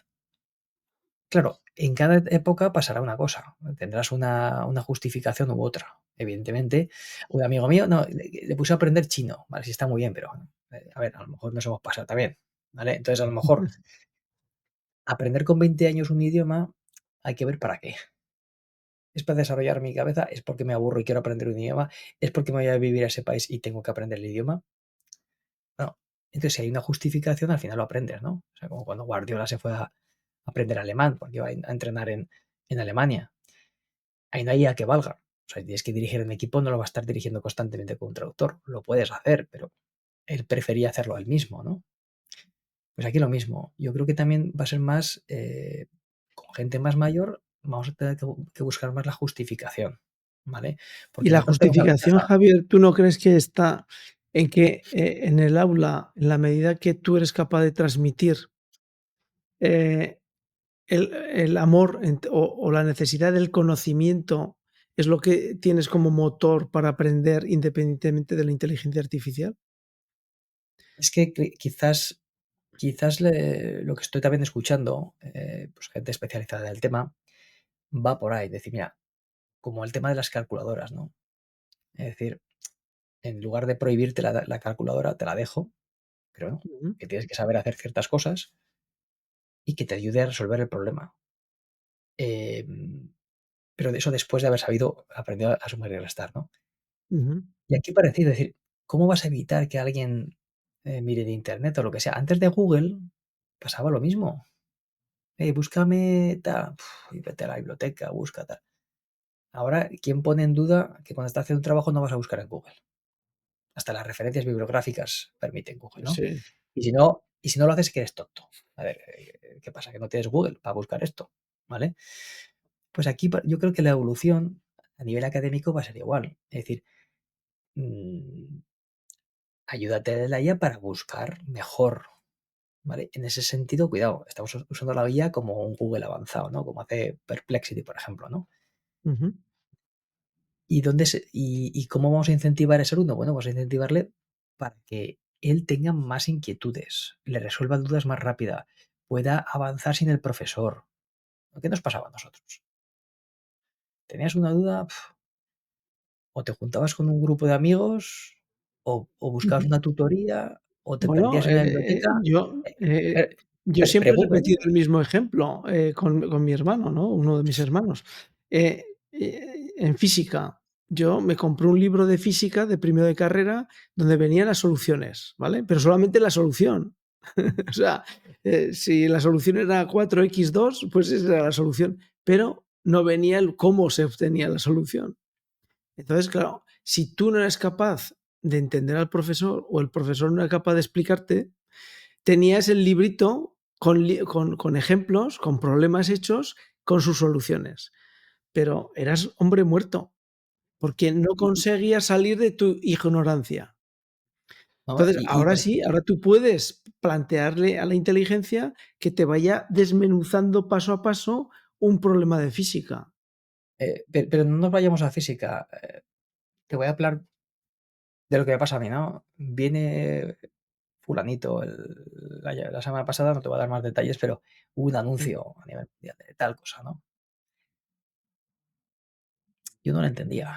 Claro, en cada época pasará una cosa, tendrás una justificación u otra. Evidentemente, un amigo mío, no, le puse a aprender chino, ¿vale? Sí está muy bien, pero, a ver, a lo mejor nos hemos pasado también, ¿vale? Entonces, a lo mejor aprender con 20 años un idioma, hay que ver para qué. ¿Es para desarrollar mi cabeza? ¿Es porque me aburro y quiero aprender un idioma? ¿Es porque me voy a vivir a ese país y tengo que aprender el idioma? No. Entonces, si hay una justificación, al final lo aprendes, ¿no? O sea, como cuando Guardiola se fue a aprender alemán, porque iba a entrenar en Alemania. Ahí no hay a que valga. O sea, si tienes que dirigir un equipo, no lo va a estar dirigiendo constantemente con un traductor. Lo puedes hacer, pero él prefería hacerlo él mismo, ¿no? Pues aquí lo mismo. Yo creo que también va a ser más, con gente más mayor, vamos a tener que buscar más la justificación, ¿vale? Y Porque la nosotros tenemos la justificación, ventaja. Javier, ¿tú no crees que está en que, en el aula, en la medida que tú eres capaz de transmitir, eh, el amor o la necesidad del conocimiento es lo que tienes como motor para aprender independientemente de la inteligencia artificial? Es que quizás quizás lo que estoy también escuchando, pues gente especializada en el tema, va por ahí. Decir, mira, como el tema de las calculadoras, ¿no? Es decir, en lugar de prohibirte la calculadora, te la dejo, pero no, Ujú, que tienes que saber hacer ciertas cosas y que te ayude a resolver el problema. Em, pero de eso después de haber sabido, aprendido a sumar y restar, ¿no? ujú, Y aquí parecido, es decir, ¿cómo vas a evitar que alguien mire de internet o lo que sea? Antes de Google pasaba lo mismo. Búscame tal, y vete a la biblioteca, busca tal. Ahora, ¿quién pone en duda que cuando estás haciendo un trabajo no vas a buscar en Google? Hasta las referencias bibliográficas permiten Google, ¿no? sí. Y si no lo haces es que eres tonto. A ver, ¿qué pasa? Que no tienes Google para buscar esto, ¿vale? Pues aquí yo creo que la evolución a nivel académico va a ser igual. Es decir, mm, ayúdate de la IA para buscar mejor, ¿vale? En ese sentido, cuidado, estamos usando la IA como un Google avanzado, ¿no? Como hace Perplexity, por ejemplo, ¿no? Ujú, ¿Y cómo vamos a incentivar a ese alumno? Bueno, vamos a incentivarle para que él tenga más inquietudes, le resuelva dudas más rápida, pueda avanzar sin el profesor. ¿Qué nos pasaba a nosotros? Tenías una duda, o te juntabas con un grupo de amigos, o buscabas ujú. una tutoría, o te Bueno, perdías en la biblioteca. yo, Eh, pre- yo siempre he Google. repetido el mismo ejemplo, con mi hermano, ¿no? Uno de mis hermanos. En física, yo me compré un libro de física de primero de carrera donde venían las soluciones, ¿vale? Pero solamente la solución. O sea, si la solución era 4x2, pues esa era la solución, pero no venía el cómo se obtenía la solución. Entonces, claro, si tú no eres capaz de entender al profesor o el profesor no era capaz de explicarte, tenías el librito con ejemplos, con problemas hechos, con sus soluciones, pero eras hombre muerto, porque no conseguías salir de tu ignorancia. ¿No? Entonces, ahora sí, ahora tú puedes plantearle a la inteligencia que te vaya desmenuzando paso a paso un problema de física. Pero no nos vayamos a física. Te voy a hablar de lo que me pasa a mí, ¿no? Viene fulanito la semana pasada, no te voy a dar más detalles, pero hubo un Mm, anuncio a nivel mundial de tal cosa, ¿no? Yo no lo entendía.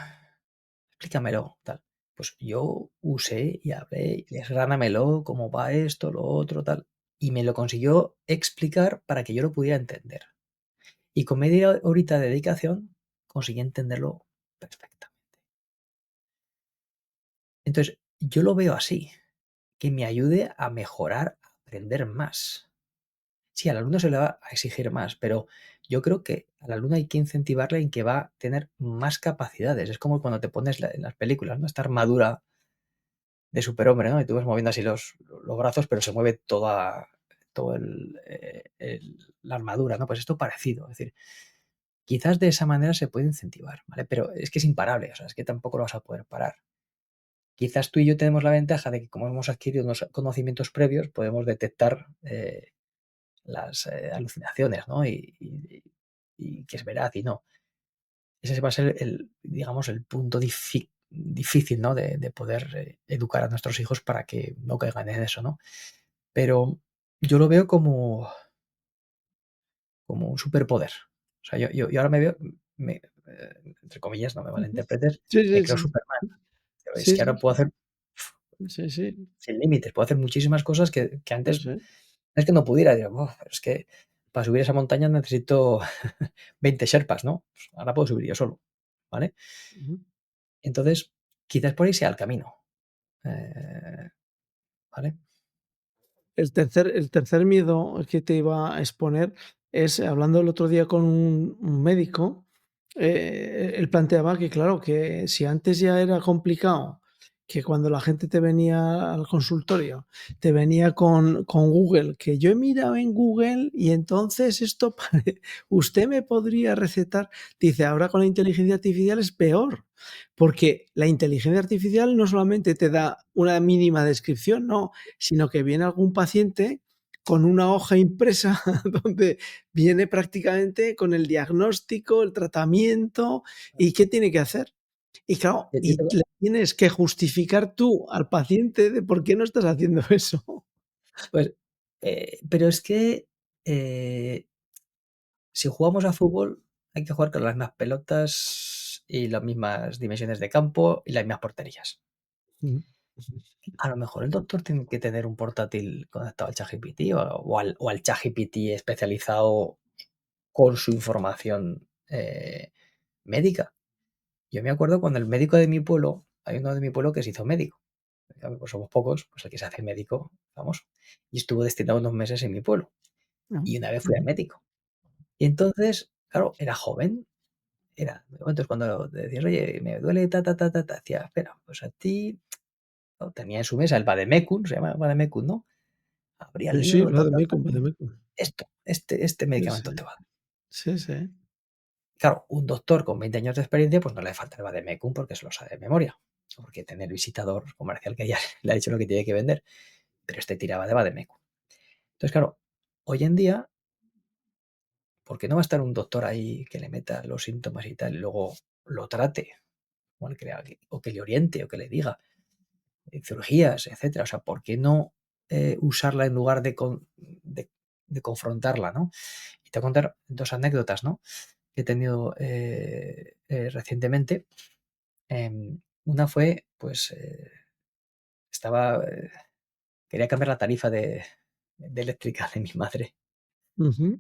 Explícamelo, tal. Pues yo usé y hablé, y desgránamelo, cómo va esto, lo otro, tal. Y me lo consiguió explicar para que yo lo pudiera entender. Y con media horita de dedicación conseguí entenderlo perfectamente. Entonces, yo lo veo así, que me ayude a mejorar, a aprender más. Sí, al alumno se le va a exigir más, pero yo creo que al alumno hay que incentivarle en que va a tener más capacidades. Es como cuando te pones en las películas, ¿no? Esta armadura de superhombre, ¿no? Y tú vas moviendo así los brazos, pero se mueve todo la armadura, ¿no? Pues esto parecido. Es decir, quizás de esa manera se puede incentivar, ¿vale? Pero es que es imparable, o sea, es que tampoco lo vas a poder parar. Quizás tú y yo tenemos la ventaja de que como hemos adquirido unos conocimientos previos, podemos detectar las alucinaciones, ¿no? Y que es veraz y no. Ese va a ser digamos, el punto difícil, ¿no? De poder educar a nuestros hijos para que no caigan en eso, ¿no? Pero yo lo veo como un superpoder. O sea, yo ahora me veo, entre comillas, no me ujú. malinterpretes, Sí, me sí, creo sí. Superman. Es Sí, que sí, ahora puedo hacer sí, sí, sin límites, puedo hacer muchísimas cosas que sí, antes sí. es que no pudiera. Digo, pero es que para subir esa montaña necesito 20 Sherpas, ¿no? Pues ahora puedo subir yo solo, ¿vale? Ujú. Entonces, quizás por ahí sea el camino, eh, ¿vale? El tercer miedo que te iba a exponer es, hablando el otro día con un médico, él planteaba que, claro, que si antes ya era complicado, que cuando la gente te venía al consultorio, te venía con Google, que yo he mirado en Google y entonces esto, usted me podría recetar, dice, ahora con la inteligencia artificial es peor, porque la inteligencia artificial no solamente te da una mínima descripción, no, sino que viene algún paciente con una hoja impresa donde viene prácticamente con el diagnóstico, el tratamiento y qué tiene que hacer. Y claro, Yo y le tienes que justificar tú al paciente de por qué no estás haciendo eso. pues Pero es que, eh, si jugamos a fútbol, hay que jugar con las mismas pelotas y las mismas dimensiones de campo y las mismas porterías. Ujú. A lo mejor el doctor tiene que tener un portátil conectado al ChatGPT o al ChatGPT especializado con su información, médica. Yo me acuerdo cuando el médico de mi pueblo, hay uno de mi pueblo que se hizo médico. Claro, pues somos pocos, pues el que se hace médico, vamos, y estuvo destinado unos meses en mi pueblo. Ah, Y una vez fui al ujú. médico. Y entonces, claro, era joven, entonces cuando le decías: "Oye, me duele ta, ta, ta, ta, ta", decía: "Espera, pues a ti", ¿no? Tenía en su mesa el Vademecum, se llama Vademecum, ¿no? Abría el Sí, sí, libro, ta, ta, ta, vademecum, vademecum. este Sí, sí. medicamento te va a dar. Sí, sí. Claro, un doctor con 20 años de experiencia, pues no le falta el Vademecum porque se lo sabe de memoria, porque tener visitador comercial que ya le ha dicho lo que tiene que vender, pero este tiraba de Vademecum. Entonces, claro, hoy en día, ¿por qué no va a estar un doctor ahí que le meta los síntomas y tal y luego lo trate? O que le oriente o que le diga cirugías, etcétera. O sea, ¿por qué no usarla en lugar de confrontarla, ¿no? Y te voy a contar dos anécdotas, ¿no? Que he tenido recientemente. Una fue, pues, estaba, quería cambiar la tarifa de eléctrica de mi madre Ujú.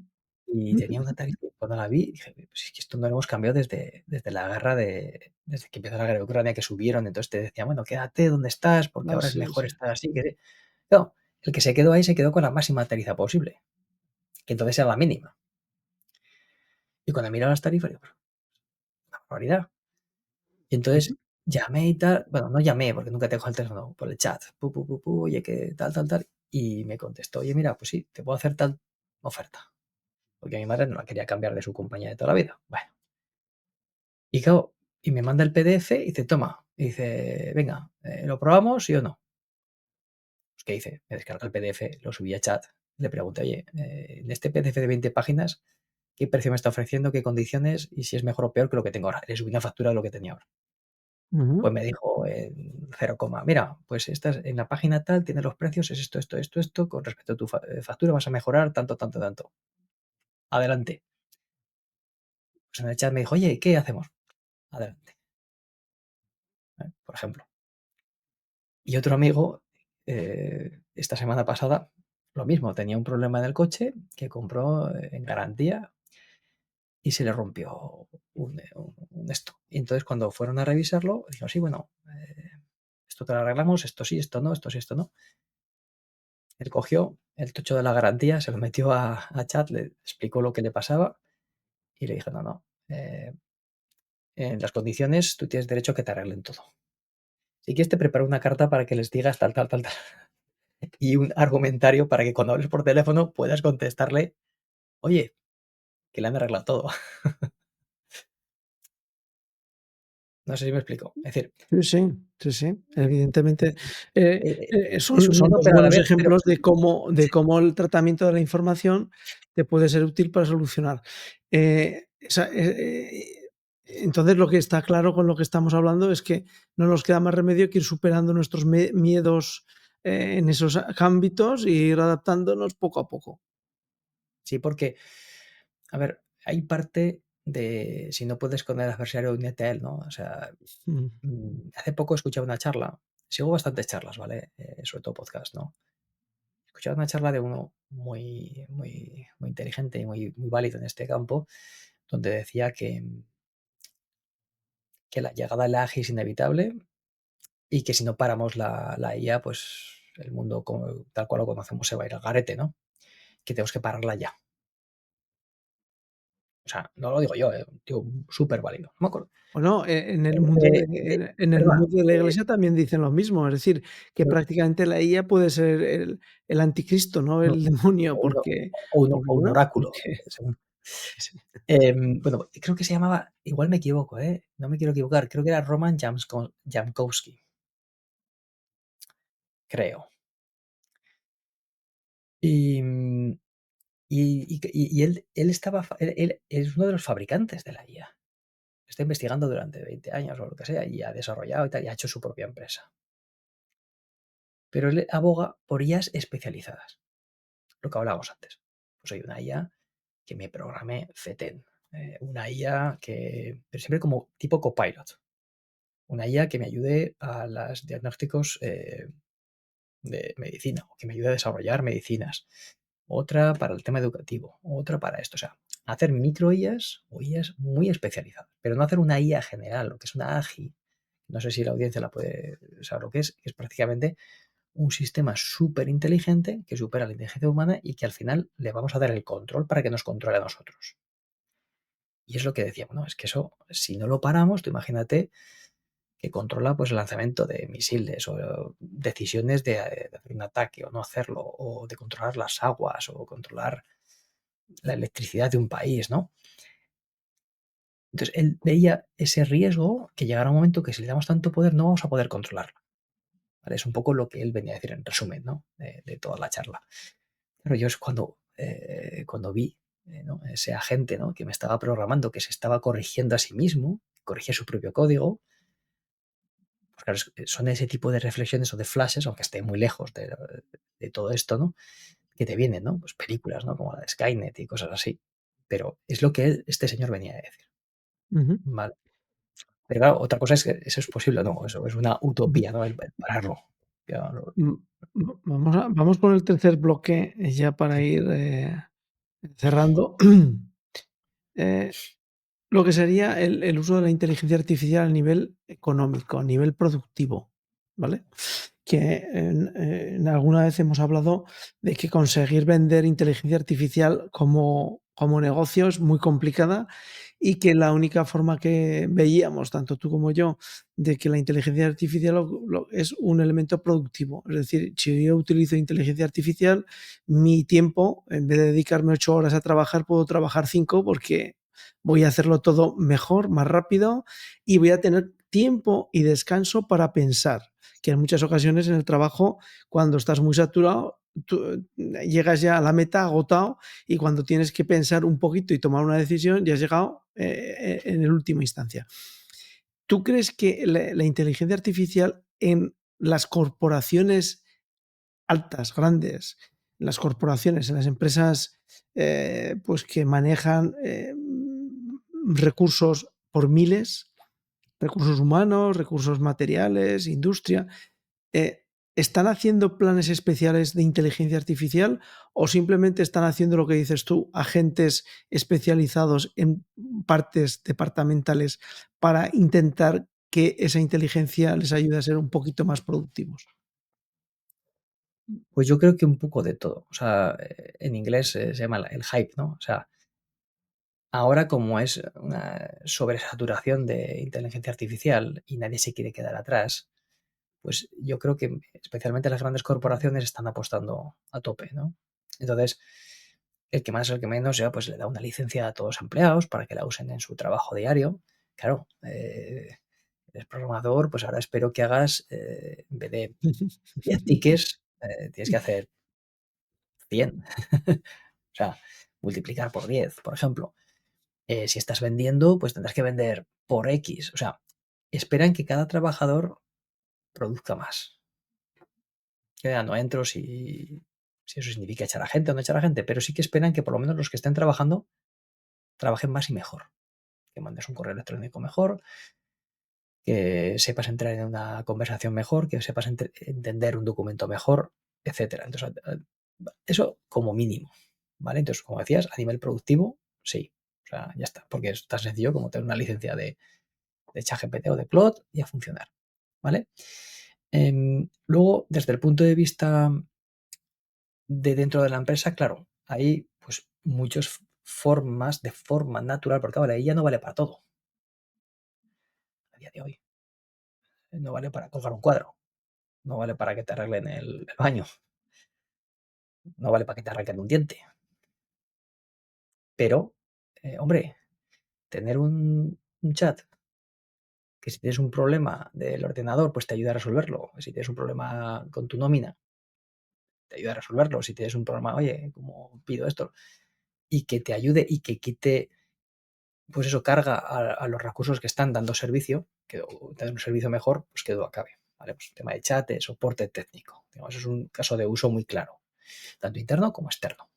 y tenía una tarifa. Cuando la vi, dije: "Pues es que esto no lo hemos cambiado desde la guerra desde que empezó la guerra de Ucrania, que subieron". Entonces te decían: "Bueno, quédate donde estás, porque Ah, ahora es sí, mejor sí. estar así". Claro, el que se quedó ahí se quedó con la máxima tarifa posible, que entonces era la mínima. Y cuando miraba las tarifas, digo: "Pero una barbaridad". Y Ujú. entonces llamé y tal, bueno, no llamé porque nunca te cojo el teléfono, por el chat, oye, que tal, tal, tal, y me contestó: "Oye, mira, pues sí, te puedo hacer tal oferta", porque mi madre no la quería cambiar de su compañía de toda la vida. Bueno, y claro, y me manda el PDF y dice: "Toma", y dice: "Venga, ¿lo probamos, sí o no?". Pues, ¿qué hice? Me descargué el PDF, lo subí a chat, le pregunté: "Oye, en este PDF de 20 páginas, ¿qué precio me está ofreciendo? ¿Qué condiciones? Y si es mejor o peor que lo que tengo ahora". Le subí una factura de lo que tenía ahora. Ujú. Pues me dijo en 0, mira, pues estás en la página tal, tiene los precios, es esto, esto, esto, esto, con respecto a tu factura vas a mejorar tanto, tanto, tanto. Adelante. Pues en el chat me dijo: "Oye, ¿qué hacemos?". Adelante, por ejemplo. Y otro amigo, esta semana pasada, lo mismo, tenía un problema en el coche que compró en garantía y se le rompió un esto. Y entonces cuando fueron a revisarlo, dijo: "Sí, bueno, esto te lo arreglamos, esto sí, esto sí, esto no". Él cogió el tocho de la garantía, se lo metió a chat, le explicó lo que le pasaba y le dije: "No, no, en las condiciones tú tienes derecho a que te arreglen todo. Si quieres te preparo una carta para que les digas tal, tal, tal, tal, y un argumentario para que cuando hables por teléfono puedas contestarle: 'Oye, que le han arreglado todo'". No sé si me explico. Es decir, Sí, sí, sí, sí. Evidentemente, son no, dos pero a la buenos vez, ejemplos de sí, cómo el tratamiento de la información te puede ser útil para solucionar. Entonces, lo que está claro con lo que estamos hablando es que no nos queda más remedio que ir superando nuestros miedos en esos ámbitos e ir adaptándonos poco a poco. sí, porque, a ver, hay parte de si no puedes con el adversario, únete a él, ¿no? O sea, Mm. hace poco escuchaba una charla, sigo bastantes charlas, ¿vale? Sobre todo podcast, ¿no? Escuchaba una charla de uno muy, muy, muy inteligente y muy, muy válido en este campo, donde decía que la llegada de la AGI es inevitable y que si no paramos la IA, pues el mundo tal cual lo conocemos se va a ir al garete, ¿no? Que tenemos que pararla ya. O sea, no lo digo yo, un tío súper válido. No me acuerdo. Bueno, Eh, en el perdona, mundo de la Iglesia también dicen lo mismo, es decir, que no, prácticamente la IA puede ser el anticristo, no no, el demonio, o, uno, porque o un bueno, oráculo, porque según. sí. Bueno, creo que se llamaba, igual me equivoco, no me quiero equivocar, creo que era Roman Jamkowski, creo. Y, él estaba, él es uno de los fabricantes de la IA. Está investigando durante 20 años o lo que sea y ha desarrollado y tal, y ha hecho su propia empresa. Pero él aboga por IAs especializadas. lo que hablábamos antes. Pues soy una IA que me programe FETEN, una IA pero siempre como tipo copilot, una IA que me ayude a los diagnósticos de medicina o que me ayude a desarrollar medicinas, otra para el tema educativo, otra para esto. O sea, hacer micro IAs o IAs muy especializadas, pero no hacer una IA general, lo que es una AGI. No sé si la audiencia la puede saber lo que es prácticamente un sistema súper inteligente que supera la inteligencia humana y que al final le vamos a dar el control para que nos controle a nosotros. Y es lo que decíamos, ¿no? Es que eso, si no lo paramos, tú imagínate que controla pues el lanzamiento de misiles o decisiones de hacer un ataque o no hacerlo, o de controlar las aguas o controlar la electricidad de un país, ¿no? Entonces él veía ese riesgo que llegará un momento que si le damos tanto poder no vamos a poder controlarlo. ¿Vale? Es un poco lo que él venía a decir en resumen, ¿no? De toda la charla. Pero yo es cuando vi, ¿no? Ese agente, ¿no? Que me estaba programando, que se estaba corrigiendo a sí mismo, corrigía su propio código. Pues claro, son ese tipo de reflexiones o de flashes, aunque esté muy lejos de todo esto, ¿no? Que te vienen, ¿no? Pues películas, ¿no? Como la de Skynet y cosas así. Pero es lo que este señor venía a decir, Ujú. ¿vale? Pero claro, otra cosa es que eso es posible o no, eso es una Bu- utopía, ¿no? El pararlo. Claro, mm, vamos con el tercer bloque ya para sí. ir cerrando. Eh, lo que sería el uso de la inteligencia artificial a nivel económico, a nivel productivo, ¿vale? Que en alguna vez hemos hablado de que conseguir vender inteligencia artificial como negocio es muy complicada y que la única forma que veíamos, tanto tú como yo, de que la inteligencia artificial es un elemento productivo. Es decir, si yo utilizo inteligencia artificial, mi tiempo, en vez de dedicarme 8 horas a trabajar, puedo trabajar 5 porque voy a hacerlo todo mejor, más rápido y voy a tener tiempo y descanso para pensar, que en muchas ocasiones en el trabajo, cuando estás muy saturado, tú llegas ya a la meta agotado y cuando tienes que pensar un poquito y tomar una decisión, ya has llegado en el última instancia. ¿Tú crees que la inteligencia artificial en las corporaciones altas, grandes, en las corporaciones, en las empresas pues que manejan recursos por miles, recursos humanos, recursos materiales, industria, eh, ¿están haciendo planes especiales de inteligencia artificial o simplemente están haciendo lo que dices tú, agentes especializados en partes departamentales para intentar que esa inteligencia les ayude a ser un poquito más productivos? Pues yo creo que un poco de todo. O sea, en inglés se llama el hype, ¿no? O sea, ahora como es una sobresaturación de inteligencia artificial y nadie se quiere quedar atrás, pues yo creo que especialmente las grandes corporaciones están apostando a tope, ¿no? Entonces, el que más, el que menos, ya pues le da una licencia a todos los empleados para que la usen en su trabajo diario. Claro, eres programador, pues ahora espero que hagas, en vez de 10 tickets, tienes que hacer 100. O sea, multiplicar por 10, por ejemplo. Si estás vendiendo, pues tendrás que vender por X. O sea, esperan que cada trabajador produzca más. Yo ya no entro si eso significa echar a gente o no echar a gente, pero sí que esperan que por lo menos los que estén trabajando trabajen más y mejor. Que mandes un correo electrónico mejor, que sepas entrar en una conversación mejor, que sepas entender un documento mejor, etcétera. Entonces, eso como mínimo, ¿vale? Entonces, como decías, a nivel productivo, sí. O sea, ya está, porque es tan sencillo como tener una licencia de ChatGPT o de Claude y a funcionar, ¿vale? Luego, desde el punto de vista de dentro de la empresa, claro, hay pues muchas formas de forma natural, porque ahora ella no vale para todo a día de hoy. No vale para colgar un cuadro, no vale para que te arreglen el baño, no vale para que te arreglen un diente. Pero, hombre, tener un chat que si tienes un problema del ordenador, pues te ayuda a resolverlo. Si tienes un problema con tu nómina, te ayuda a resolverlo. Si tienes un problema, oye, ¿cómo pido esto? Y que te ayude y que quite, pues eso, carga a los recursos que están dando servicio, que tener un servicio mejor, pues que todo acabe. ¿Vale? Pues tema de chat, de soporte técnico. Digamos, eso es un caso de uso muy claro. tanto interno como externo,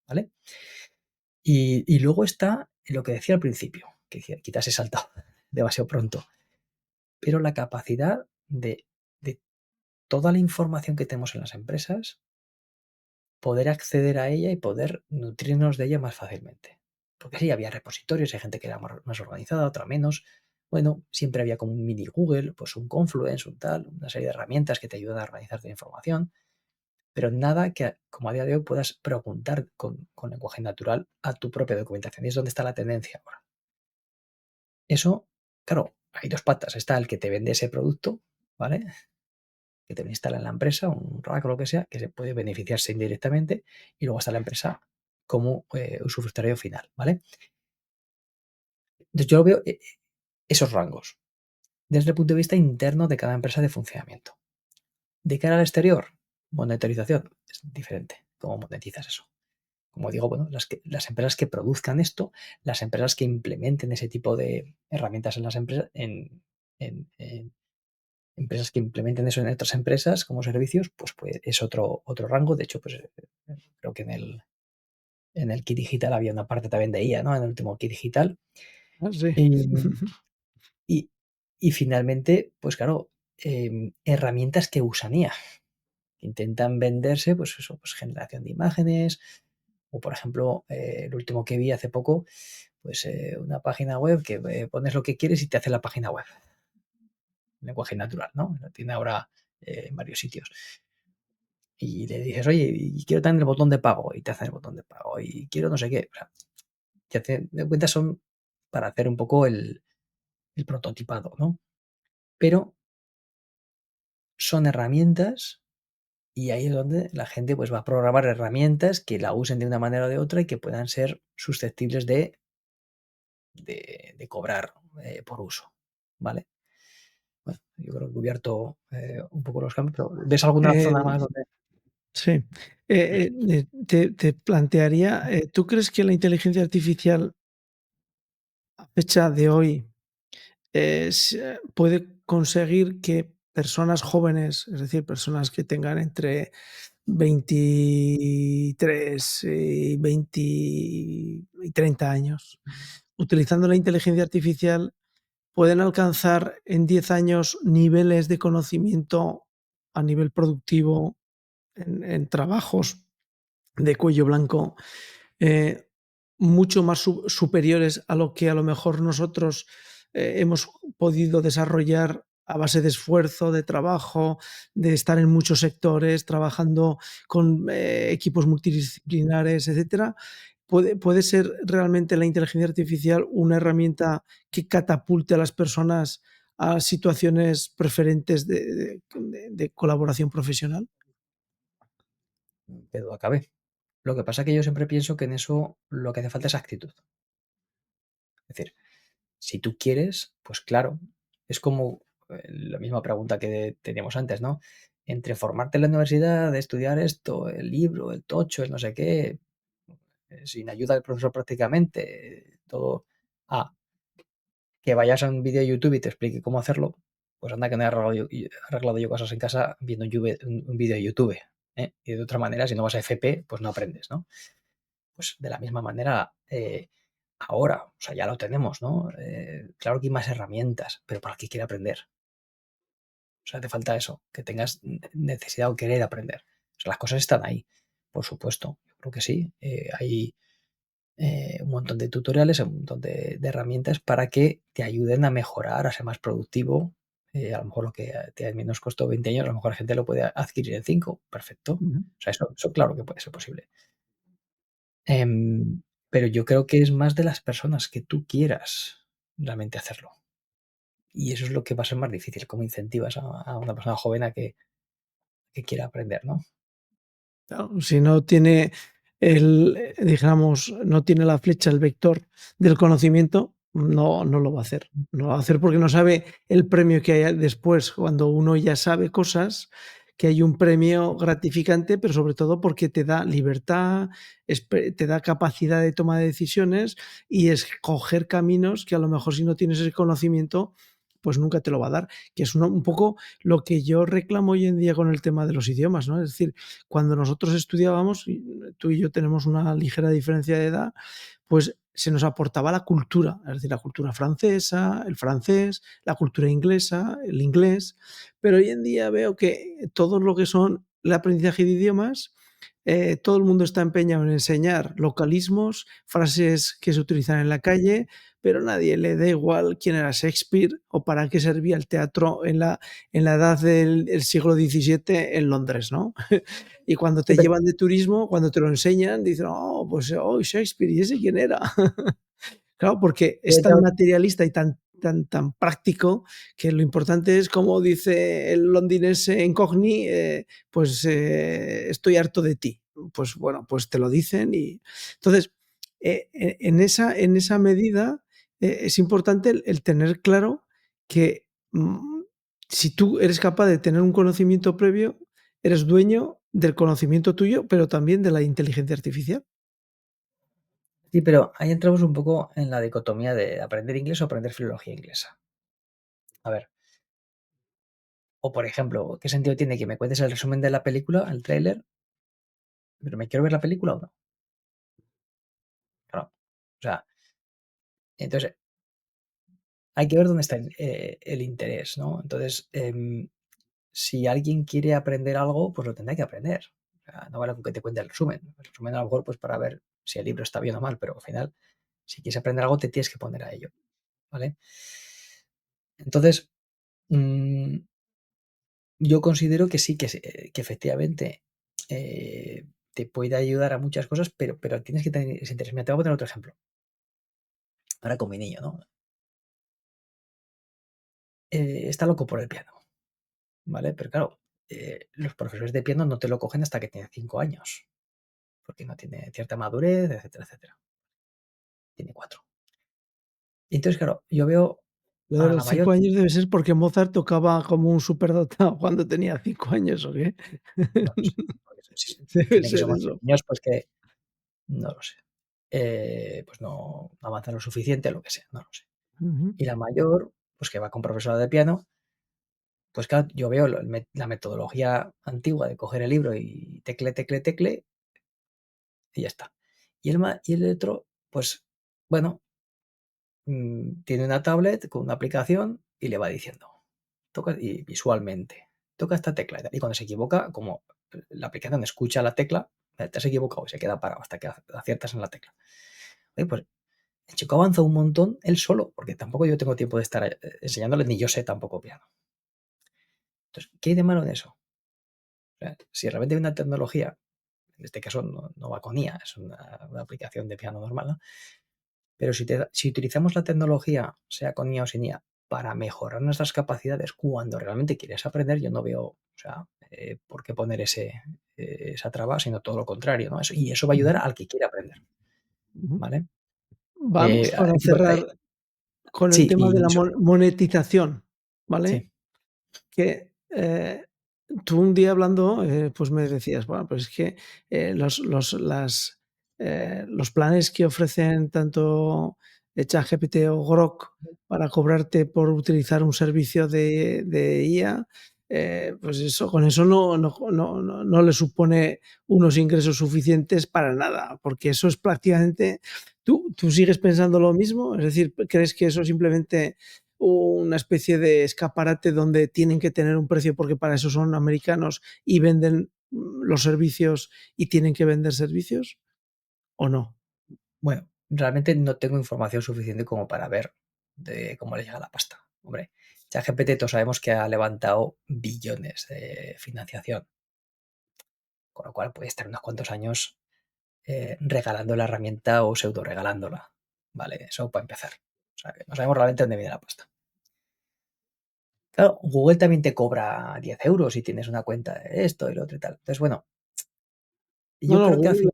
¿vale? Y luego está lo que decía al principio, que quizás he saltado demasiado pronto, pero la capacidad de toda la información que tenemos en las empresas, poder acceder a ella y poder nutrirnos de ella más fácilmente. Porque sí, había repositorios, hay gente que era más organizada, otra menos. Bueno, siempre había como un mini Google, pues un Confluence, un tal, una serie de herramientas que te ayudan a organizar la información, pero nada que, como a día de hoy, puedas preguntar con lenguaje natural a tu propia documentación. Y es donde está la tendencia ahora. Eso, claro, hay dos patas. Está el que te vende ese producto, ¿vale? Que te instala en la empresa, un rack o lo que sea, que se puede beneficiarse indirectamente, y luego está la empresa como usufructuario final, ¿vale? Entonces yo veo esos rangos desde el punto de vista interno de cada empresa de funcionamiento. De cara al exterior, monetarización es diferente. ¿Cómo monetizas eso? Como digo, bueno, las empresas que produzcan esto, las empresas que implementen ese tipo de herramientas en las empresas, en empresas que implementen eso en otras empresas como servicios, pues es otro rango. De hecho, pues creo que en el Kit Digital había una parte también de IA, ¿no? En el último Kit Digital. Ah, sí. Y, y, y finalmente, pues claro, herramientas que usan IA, que intentan venderse, pues eso, pues generación de imágenes, o por ejemplo, el último que vi hace poco, pues una página web que pones lo que quieres y te hace la página web. Lenguaje natural, ¿no? La tiene ahora en varios sitios. Y le dices, oye, y quiero tener el botón de pago, y te hacen el botón de pago, y quiero no sé qué. O sea, que de cuenta son para hacer un poco el prototipado, ¿no? Pero son herramientas y ahí es donde la gente pues va a programar herramientas que la usen de una manera o de otra y que puedan ser susceptibles de cobrar por uso, ¿vale? Bueno, yo creo que he cubierto un poco los cambios, pero ¿ves alguna zona Em, más donde? sí. Te plantearía, ¿tú crees que la inteligencia artificial a fecha de hoy puede conseguir que personas jóvenes, es decir, personas que tengan entre 23 y 20 y 30 años, utilizando la inteligencia artificial, pueden alcanzar en 10 años niveles de conocimiento a nivel productivo en trabajos de cuello blanco eh, mucho más superiores a lo que a lo mejor nosotros hemos podido desarrollar a base de esfuerzo, de trabajo, de estar en muchos sectores, trabajando con equipos multidisciplinares, etcétera. ¿Puede ser realmente la inteligencia artificial una herramienta que catapulte a las personas a situaciones preferentes de colaboración profesional? Que duda cabe. Lo que pasa es que yo siempre pienso que en eso lo que hace falta es actitud. Es decir, si tú quieres, pues claro, es como la misma pregunta que teníamos antes, ¿no? Entre formarte en la universidad, estudiar esto, el libro, el tocho, el no sé qué, sin ayuda del profesor prácticamente, todo, a que vayas a un vídeo de YouTube y te explique cómo hacerlo, pues anda que no he arreglado yo cosas en casa viendo un vídeo de YouTube. ¿Eh? Y de otra manera, si no vas a FP, pues no aprendes, ¿no? Pues de la misma manera, ahora, o sea, ya lo tenemos, ¿no? Claro que hay más herramientas, pero para el que quiere aprender. O sea, te falta eso, que tengas necesidad o querer aprender. O sea, las cosas están ahí, por supuesto. Yo creo que sí. Hay un montón de tutoriales, un montón de herramientas para que te ayuden a mejorar, a ser más productivo. A lo mejor lo que te menos costó 20 años, a lo mejor la gente lo puede adquirir en 5. Perfecto. Ujú. O sea, eso claro que puede ser posible. Pero yo creo que es más de las personas que tú quieras realmente hacerlo. Y eso es lo que va a ser más difícil, cómo incentivas a una persona joven a que quiera aprender, ¿no? Claro, si no tiene digamos, no tiene la flecha, el vector del conocimiento, no lo va a hacer. No lo va a hacer porque no sabe el premio que hay después, cuando uno ya sabe cosas, que hay un premio gratificante, pero sobre todo porque te da libertad, te da capacidad de toma de decisiones y escoger caminos que a lo mejor si no tienes ese conocimiento, pues nunca te lo va a dar, que es un poco lo que yo reclamo hoy en día con el tema de los idiomas, ¿no? Es decir, cuando nosotros estudiábamos, y tú y yo tenemos una ligera diferencia de edad, pues se nos aportaba la cultura, es decir, la cultura francesa, el francés, la cultura inglesa, el inglés, pero hoy en día veo que todo lo que son el aprendizaje de idiomas, todo el mundo está empeñado en enseñar localismos, frases que se utilizan en la calle, pero nadie le da igual quién era Shakespeare o para qué servía el teatro en la edad del siglo XVII en Londres, ¿no? Y cuando Sí, te llevan de turismo, cuando te lo enseñan, dicen: "Oh, pues, oh, Shakespeare, ¿y ese quién era?". Claro, porque es tan claro, materialista y tan práctico, que lo importante es, como dice el londinense en Cockney, pues, estoy harto de ti. Pues bueno, pues te lo dicen y entonces, en esa medida, es importante el tener claro que, si tú eres capaz de tener un conocimiento previo, eres dueño del conocimiento tuyo, pero también de la inteligencia artificial. sí, pero ahí entramos un poco en la dicotomía de aprender inglés o aprender filología inglesa. A ver, o por ejemplo, ¿qué sentido tiene que me cuentes el resumen de la película, el tráiler, pero me quiero ver la película o no? Claro. O sea, entonces hay que ver dónde está el interés, ¿no? Entonces, si alguien quiere aprender algo, pues lo tendrá que aprender. O sea, no vale con que te cuente el resumen. El resumen a lo mejor pues para ver si el libro está bien o mal, pero al final, si quieres aprender algo, te tienes que poner a ello, ¿vale? Entonces, mm, yo considero que sí, que efectivamente te puede ayudar a muchas cosas, pero tienes que tener ese interés. Mira, te voy a poner otro ejemplo. Ahora con mi niño, ¿no? Está loco por el piano, ¿vale? Pero claro, los profesores de piano no te lo cogen hasta que tiene 5 años, porque no tiene cierta madurez, etcétera, etcétera. Tiene 4. Y entonces, claro, yo veo Lo de a la los mayor, 5 años debe ser porque Mozart tocaba como un superdotado cuando tenía 5 años, ¿o qué? no lo sé, porque si Debe tiene que ser son más eso. pequeños, pues que no lo sé. Pues no avanzan lo suficiente, lo que sea, no lo sé. Ujú, Y la mayor, pues que va con profesora de piano, pues claro, yo veo la metodología antigua de coger el libro y tecle, tecle, tecle, y ya está. Y el otro, pues, bueno, tiene una tablet con una aplicación y le va diciendo, toca y visualmente, toca esta tecla. Y cuando se equivoca, como la aplicación escucha la tecla, te has equivocado y se queda parado hasta que aciertas en la tecla. Oye, pues el chico avanza un montón él solo, porque tampoco yo tengo tiempo de estar enseñándole, ni yo sé tampoco piano. Entonces, ¿qué hay de malo en eso? O sea, si realmente hay una tecnología, en este caso no va con IA, es una aplicación de piano normal, ¿no? Pero si utilizamos la tecnología, sea con IA o sin IA, para mejorar nuestras capacidades cuando realmente quieres aprender, yo no veo, o sea, por qué poner esa traba, sino todo lo contrario, ¿no? Y eso va a ayudar ujú, al que quiere aprender, ujú. ¿vale? Vamos, para cerrar con el Sí, tema de y la eso, monetización, ¿vale? sí. Que, tú un día hablando, pues me decías: "Bueno, pues es que, los planes que ofrecen tanto, ChatGPT o Grok para cobrarte por utilizar un servicio de IA, pues eso, con eso no le supone unos ingresos suficientes para nada, porque eso es prácticamente". ¿Tú sigues pensando lo mismo? Es decir, ¿crees que eso simplemente una especie de escaparate donde tienen que tener un precio porque para eso son americanos y venden los servicios y tienen que vender servicios o no? Bueno, realmente no tengo información suficiente como para ver de cómo le llega la pasta. Hombre, ChatGPT todos sabemos que ha levantado billones de financiación, con lo cual puede estar unos cuantos años regalando la herramienta o pseudo regalándola. Vale, eso para empezar. O sea, que no sabemos realmente dónde viene la pasta. Claro, Google también te cobra 10 euros si tienes una cuenta de esto y lo otro y tal. Entonces, bueno, No, yo no, creo que al final,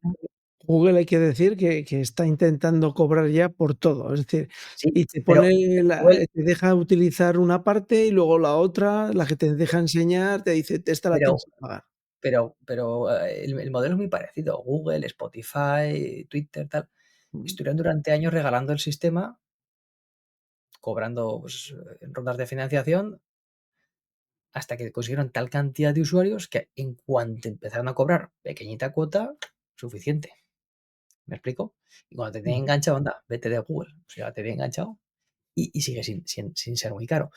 Google hay que decir que está intentando cobrar ya por todo, es decir, sí, y te pero pone Google, te deja utilizar una parte y luego la otra, la que te deja enseñar, te dice: "Esta la pero tienes que pagar". el modelo es muy parecido. Google, Spotify, Twitter, tal, Mm, estuvieron durante años regalando el sistema cobrando pues, en rondas de financiación hasta que consiguieron tal cantidad de usuarios que en cuanto empezaron a cobrar pequeñita cuota, suficiente. ¿Me explico? Y cuando te tienen ujú. enganchado, anda, vete de Google. O sea, te tienen enganchado y sigue sin ser muy caro.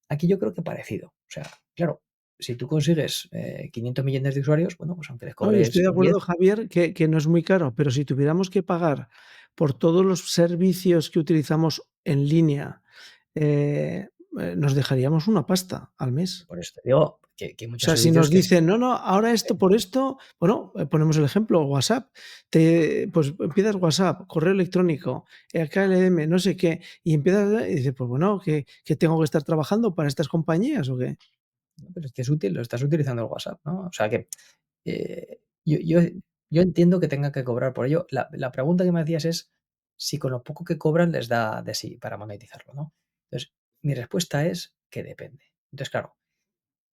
Aquí yo creo que parecido. O sea, claro, si tú consigues 500 millones de usuarios, bueno, pues aunque les No, yo estoy cobres de 10, acuerdo, Javier, que no es muy caro, pero si tuviéramos que pagar por todos los servicios que utilizamos en línea, eh, nos dejaríamos una pasta al mes. por eso te digo que hay O muchos sea, si servicios nos que dicen: "No, no, ahora esto por esto", bueno, ponemos el ejemplo, WhatsApp, pues empiezas WhatsApp, correo electrónico, KLM, no sé qué, y empiezas y dices: "Pues bueno, ¿que tengo que estar trabajando para estas compañías o qué?". no, pero es que es útil, lo estás utilizando el WhatsApp, ¿no? O sea que yo entiendo que tenga que cobrar por ello. La pregunta que me hacías es si con lo poco que cobran les da de sí para monetizarlo, ¿no? Entonces, mi respuesta es que depende. Entonces, claro,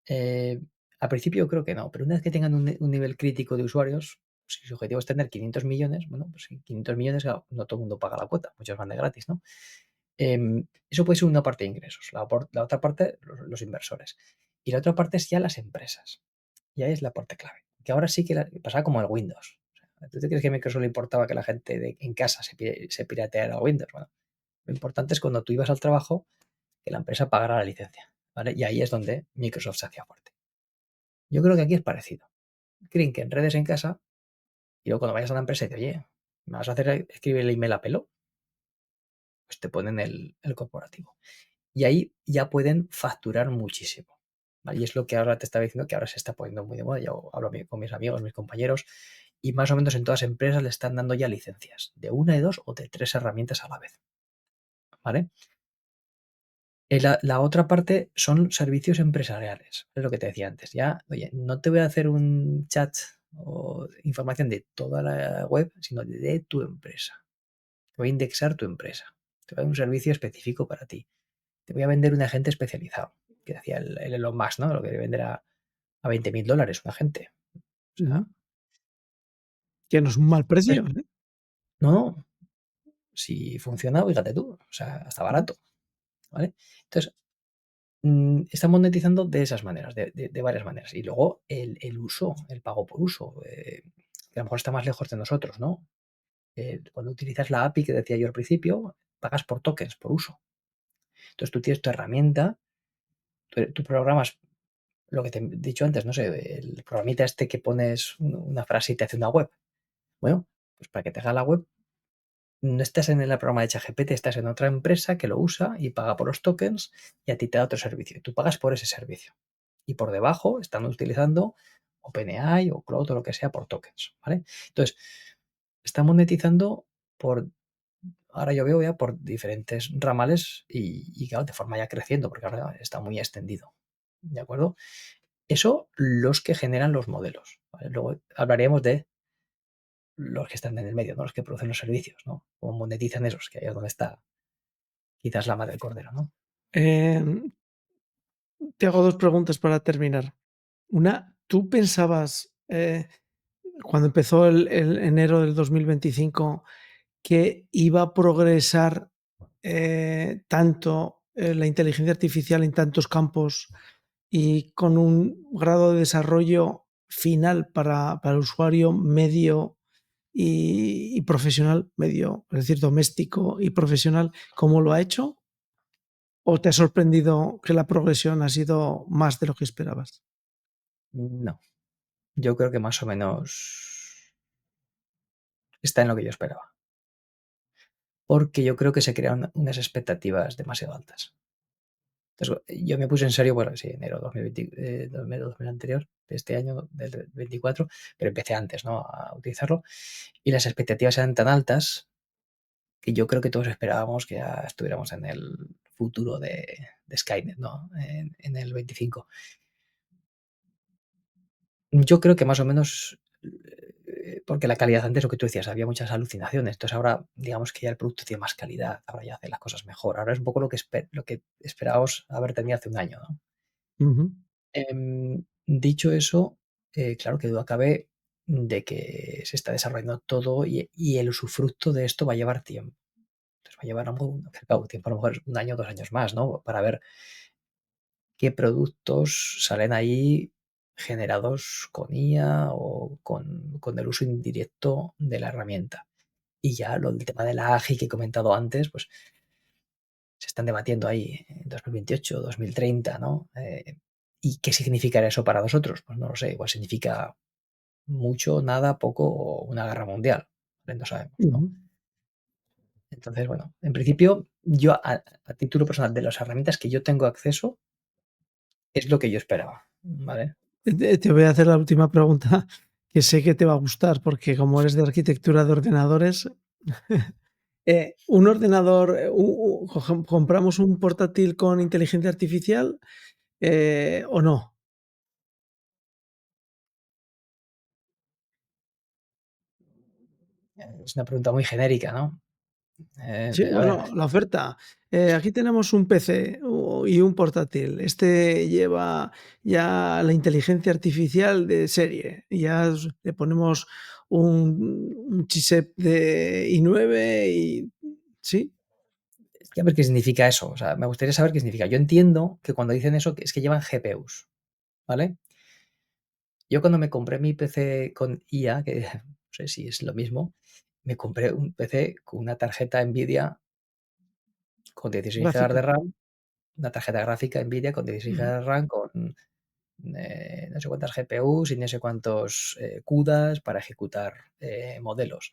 eh, al principio yo creo que no, pero una vez que tengan un nivel crítico de usuarios, si su objetivo es tener 500 millones, bueno, pues 500 millones, claro, no todo el mundo paga la cuota, muchos van de gratis, ¿no? Eso puede ser una parte de ingresos, la otra parte, los inversores. Y la otra parte es ya las empresas. Y ahí es la parte clave. Que ahora sí que pasaba como el Windows. O sea, ¿tú te crees que a Microsoft le importaba que la gente en casa se pirateara el Windows? Bueno, lo importante es cuando tú ibas al trabajo que la empresa pagara la licencia. ¿Vale? Y ahí es donde Microsoft se hacía fuerte. Yo creo que aquí es parecido. Creen que enredes en casa y luego cuando vayas a la empresa y te oye, ¿me vas a hacer escribir el email a pelo? Pues te ponen el corporativo. Y ahí ya pueden facturar muchísimo. ¿Vale? Y es lo que ahora te estaba diciendo, que ahora se está poniendo muy de moda. Yo hablo con mis amigos, mis compañeros, y más o menos en todas las empresas le están dando ya licencias de una, de dos o de tres herramientas a la vez. ¿Vale? La otra parte son servicios empresariales. Es lo que te decía antes. Ya, oye, no te voy a hacer un chat o información de toda la web, sino de tu empresa. Te voy a indexar tu empresa. Te voy a dar un servicio específico para ti. Te voy a vender un agente especializado, que decía el Elon Musk, ¿no? Lo que vender a $20.000 un agente. O sea, Ujú. Que no es un mal pues, precio, ¿eh? no, no, si funciona, fíjate tú, o sea, está Ujú, barato, ¿vale? Entonces, está monetizando de esas maneras, de varias maneras. Y luego el uso, el pago por uso, que a lo mejor está más lejos de nosotros, ¿no? Cuando utilizas la API que decía yo al principio, pagas por tokens, por uso. Entonces tú tienes tu herramienta, tú programas lo que te he dicho antes, no sé, el programita este que pones una frase y te hace una web. Bueno, pues para que te haga la web, no estás en el programa de ChatGPT, estás en otra empresa que lo usa y paga por los tokens y a ti te da otro servicio. Tú pagas por ese servicio. Y por debajo están utilizando OpenAI o Cloud o lo que sea por tokens, ¿vale? Entonces, está monetizando por, ahora yo veo ya por diferentes ramales y claro, de forma ya creciendo, porque ahora está muy extendido. ¿De acuerdo? Eso los que generan los modelos. ¿Vale? Luego hablaríamos de los que están en el medio, ¿no? Los que producen los servicios, ¿no? O monetizan esos, que ahí es donde está quizás la madre del cordero, ¿no? Em, te hago 2 preguntas para terminar. Una, ¿tú pensabas, cuando empezó el enero del 2025 que iba a progresar, tanto, la inteligencia artificial en tantos campos y con un grado de desarrollo final para el usuario medio y profesional, medio, es decir, doméstico y profesional, como lo ha hecho? ¿O te ha sorprendido que la progresión ha sido más de lo que esperabas? No, yo creo que más o menos está en lo que yo esperaba. Porque yo creo que se crearon unas expectativas demasiado altas. Entonces, yo me puse en serio, bueno, sí, enero 2020, 2000 anterior, de este año, del 24, pero empecé antes, ¿no? A utilizarlo. Y las expectativas eran tan altas que yo creo que todos esperábamos que ya estuviéramos en el futuro de Skynet, ¿no? En el 25. Yo creo que más o menos, porque la calidad antes, lo que tú decías, había muchas alucinaciones. Entonces ahora, digamos que ya el producto tiene más calidad, ahora ya hace las cosas mejor. Ahora es un poco lo que esperábamos haber tenido hace un año, ¿no? Ujú. Dicho eso, claro que duda cabe de que se está desarrollando todo y el usufructo de esto va a llevar tiempo. va a llevar claro, tiempo, a lo mejor 1 año, 2 años más, ¿no? Para ver qué productos salen ahí generados con IA o con el uso indirecto de la herramienta. Y ya lo del tema de la AGI que he comentado antes, pues se están debatiendo ahí en 2028, 2030, ¿no? ¿Y qué significará eso para nosotros? Pues no lo sé, igual significa mucho, nada, poco o una guerra mundial, no sabemos, ¿no? Ujú. Entonces, bueno, en principio, yo a título personal de las herramientas que yo tengo acceso, es lo que yo esperaba, ¿vale? Te voy a hacer la última pregunta, que sé que te va a gustar, porque como eres de arquitectura de ordenadores, un ordenador, ¿compramos un portátil con inteligencia artificial, o no? Es una pregunta muy genérica, ¿no? Sí, A ver, bueno, la oferta. Aquí tenemos un PC y un portátil. Este lleva ya la inteligencia artificial de serie. Ya le ponemos un chipset de i9 y sí, es que a ver qué significa eso. O sea, me gustaría saber qué significa. Yo entiendo que cuando dicen eso, que es que llevan GPUs, ¿vale? Yo cuando me compré mi PC con IA, que no sé si es lo mismo, me compré un PC con una tarjeta Nvidia con 16 gigas gráfica. de RAM, una tarjeta gráfica Nvidia con 16 Ujú, gigas de RAM, con no sé cuántas GPUs y no sé cuántos CUDAs para ejecutar modelos.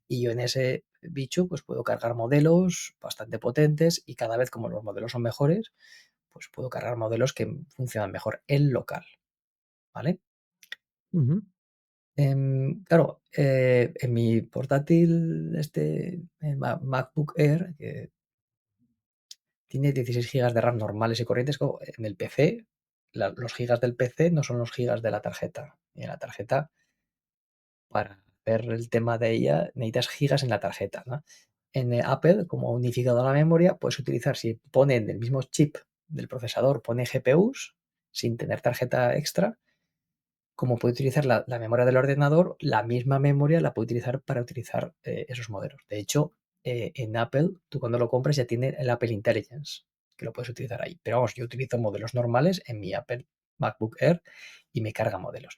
Y yo en ese bicho pues puedo cargar modelos bastante potentes y cada vez como los modelos son mejores, pues puedo cargar modelos que funcionan mejor en local, ¿vale? ujú, Claro, en mi portátil, este MacBook Air, que tiene 16 gigas de RAM normales y corrientes, en el PC, los gigas del PC no son los gigas de la tarjeta. Y en la tarjeta, para hacer el tema de ella, necesitas gigas en la tarjeta, ¿no? En Apple, como ha unificado la memoria, puedes utilizar, si ponen el mismo chip del procesador, pone GPUs sin tener tarjeta extra, como puede utilizar la memoria del ordenador, la misma memoria la puede utilizar para utilizar esos modelos. De hecho, en Apple, tú cuando lo compras ya tiene el Apple Intelligence, que lo puedes utilizar ahí. Pero vamos, yo utilizo modelos normales en mi Apple MacBook Air y me carga modelos.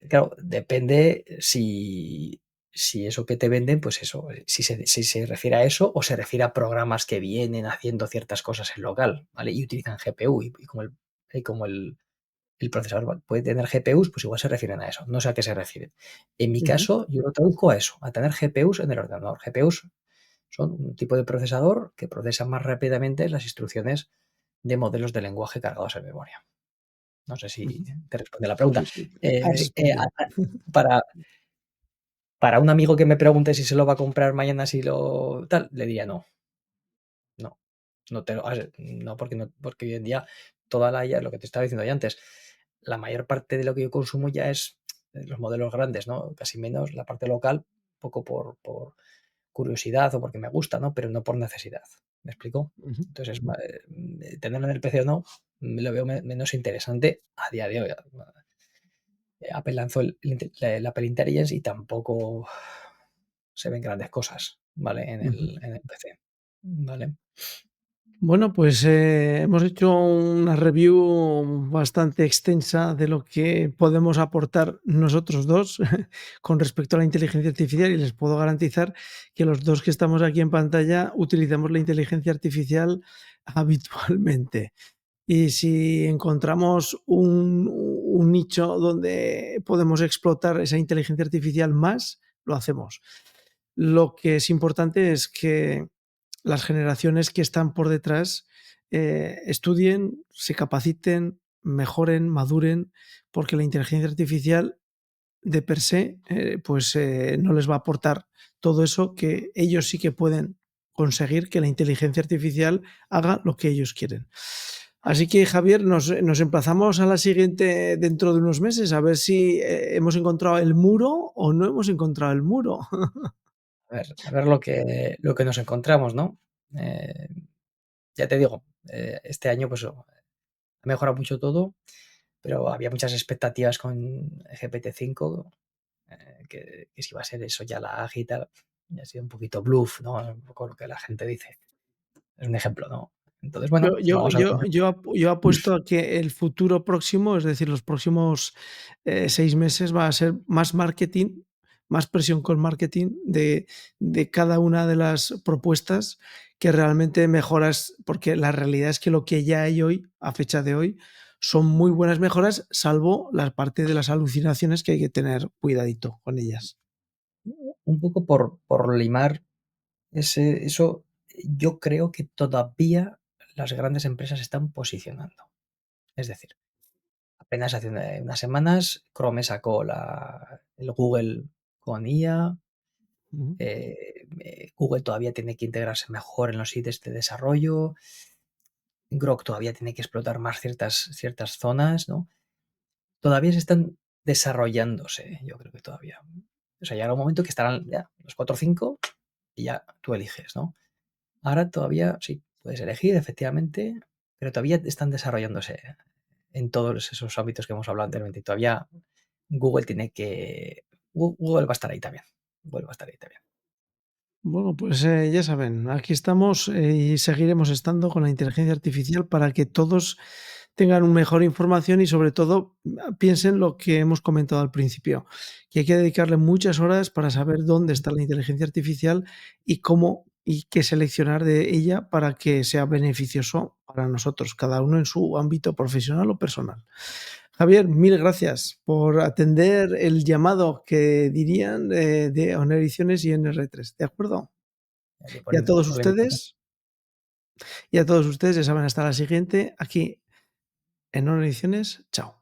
Claro, depende si eso que te venden, pues eso, si se refiere a eso o se refiere a programas que vienen haciendo ciertas cosas en local, ¿vale? Y utilizan GPU y como el procesador puede tener GPUs, pues igual se refieren a eso. No sé a qué se refieren. En mi ujú, caso, yo lo traduzco a eso, a tener GPUs en el ordenador. GPUs son un tipo de procesador que procesa más rápidamente las instrucciones de modelos de lenguaje cargados en memoria. No sé si ujú. te responde la pregunta. Sí, sí, has Eh, eh, a- respondido. a- para, para un amigo que me pregunte si se lo va a comprar mañana, si lo tal, le diría no, no, no te lo, no, porque no, porque hoy en día toda la IA, lo que te estaba diciendo ya antes, la mayor parte de lo que yo consumo ya es los modelos grandes, ¿no? Casi menos la parte local, un poco por curiosidad o porque me gusta, ¿no? Pero no por necesidad. ¿Me explico? Ujú, Entonces, ujú, tenerlo en el PC o no, me lo veo menos interesante a día de hoy. Apple lanzó el Apple Intelligence y tampoco se ven grandes cosas, ¿vale? En ujú. el PC, ¿vale? Bueno, pues hemos hecho una review bastante extensa de lo que podemos aportar nosotros dos con respecto a la inteligencia artificial y les puedo garantizar que los dos que estamos aquí en pantalla utilizamos la inteligencia artificial habitualmente. Y si encontramos un nicho donde podemos explotar esa inteligencia artificial más, lo hacemos. Lo que es importante es que las generaciones que están por detrás estudien, se capaciten, mejoren, maduren, porque la inteligencia artificial de per se pues no les va a aportar todo eso que ellos sí que pueden conseguir que la inteligencia artificial haga lo que ellos quieren. Así que Javier, nos emplazamos a la siguiente dentro de unos meses a ver si hemos encontrado el muro o no hemos encontrado el muro. A ver lo que nos encontramos, ¿no? Eh, ya te digo, este año pues ha mejorado mucho todo, pero había muchas expectativas con GPT-5, que si iba a ser eso ya la ágil y tal. y ha sido un poquito bluff, ¿no? Un poco lo que la gente dice. Es un ejemplo, ¿no? Entonces, Yo bueno, pues yo vamos a ver. yo yo ap yo apuesto a que el futuro próximo, es decir, los próximos, 6 meses va a ser más marketing, más presión con marketing de cada una de las propuestas que realmente mejoras, porque la realidad es que lo que ya hay hoy, a fecha de hoy, son muy buenas mejoras, salvo la parte de las alucinaciones que hay que tener cuidadito con ellas. Un poco por limar eso, yo creo que todavía las grandes empresas se están posicionando. Es decir, apenas hace unas semanas Chrome sacó el Google con IA, Ujú. Google todavía tiene que integrarse mejor en los sitios de desarrollo, Grok todavía tiene que explotar más ciertas zonas, ¿no? Todavía se están desarrollándose, yo creo que todavía. O sea, llegará un momento que estarán ya los 4 o 5 y ya tú eliges, ¿no? Ahora todavía sí, puedes elegir, efectivamente, pero todavía están desarrollándose en todos esos ámbitos que hemos hablado anteriormente. Y todavía Google tiene que. Google va a estar ahí también. Google va a estar ahí también. Bueno, pues, ya saben, aquí estamos, y seguiremos estando con la inteligencia artificial para que todos tengan una mejor información y, sobre todo, piensen lo que hemos comentado al principio, que hay que dedicarle muchas horas para saber dónde está la inteligencia artificial y cómo y qué seleccionar de ella para que sea beneficioso para nosotros, cada uno en su ámbito profesional o personal. Javier, mil gracias por atender el llamado que dirían, de Oner Ediciones y NR3, ¿de acuerdo? A ti Y a todos por la invitación. ustedes y a todos ustedes, ya saben, hasta la siguiente, aquí en Oner Ediciones. Chao.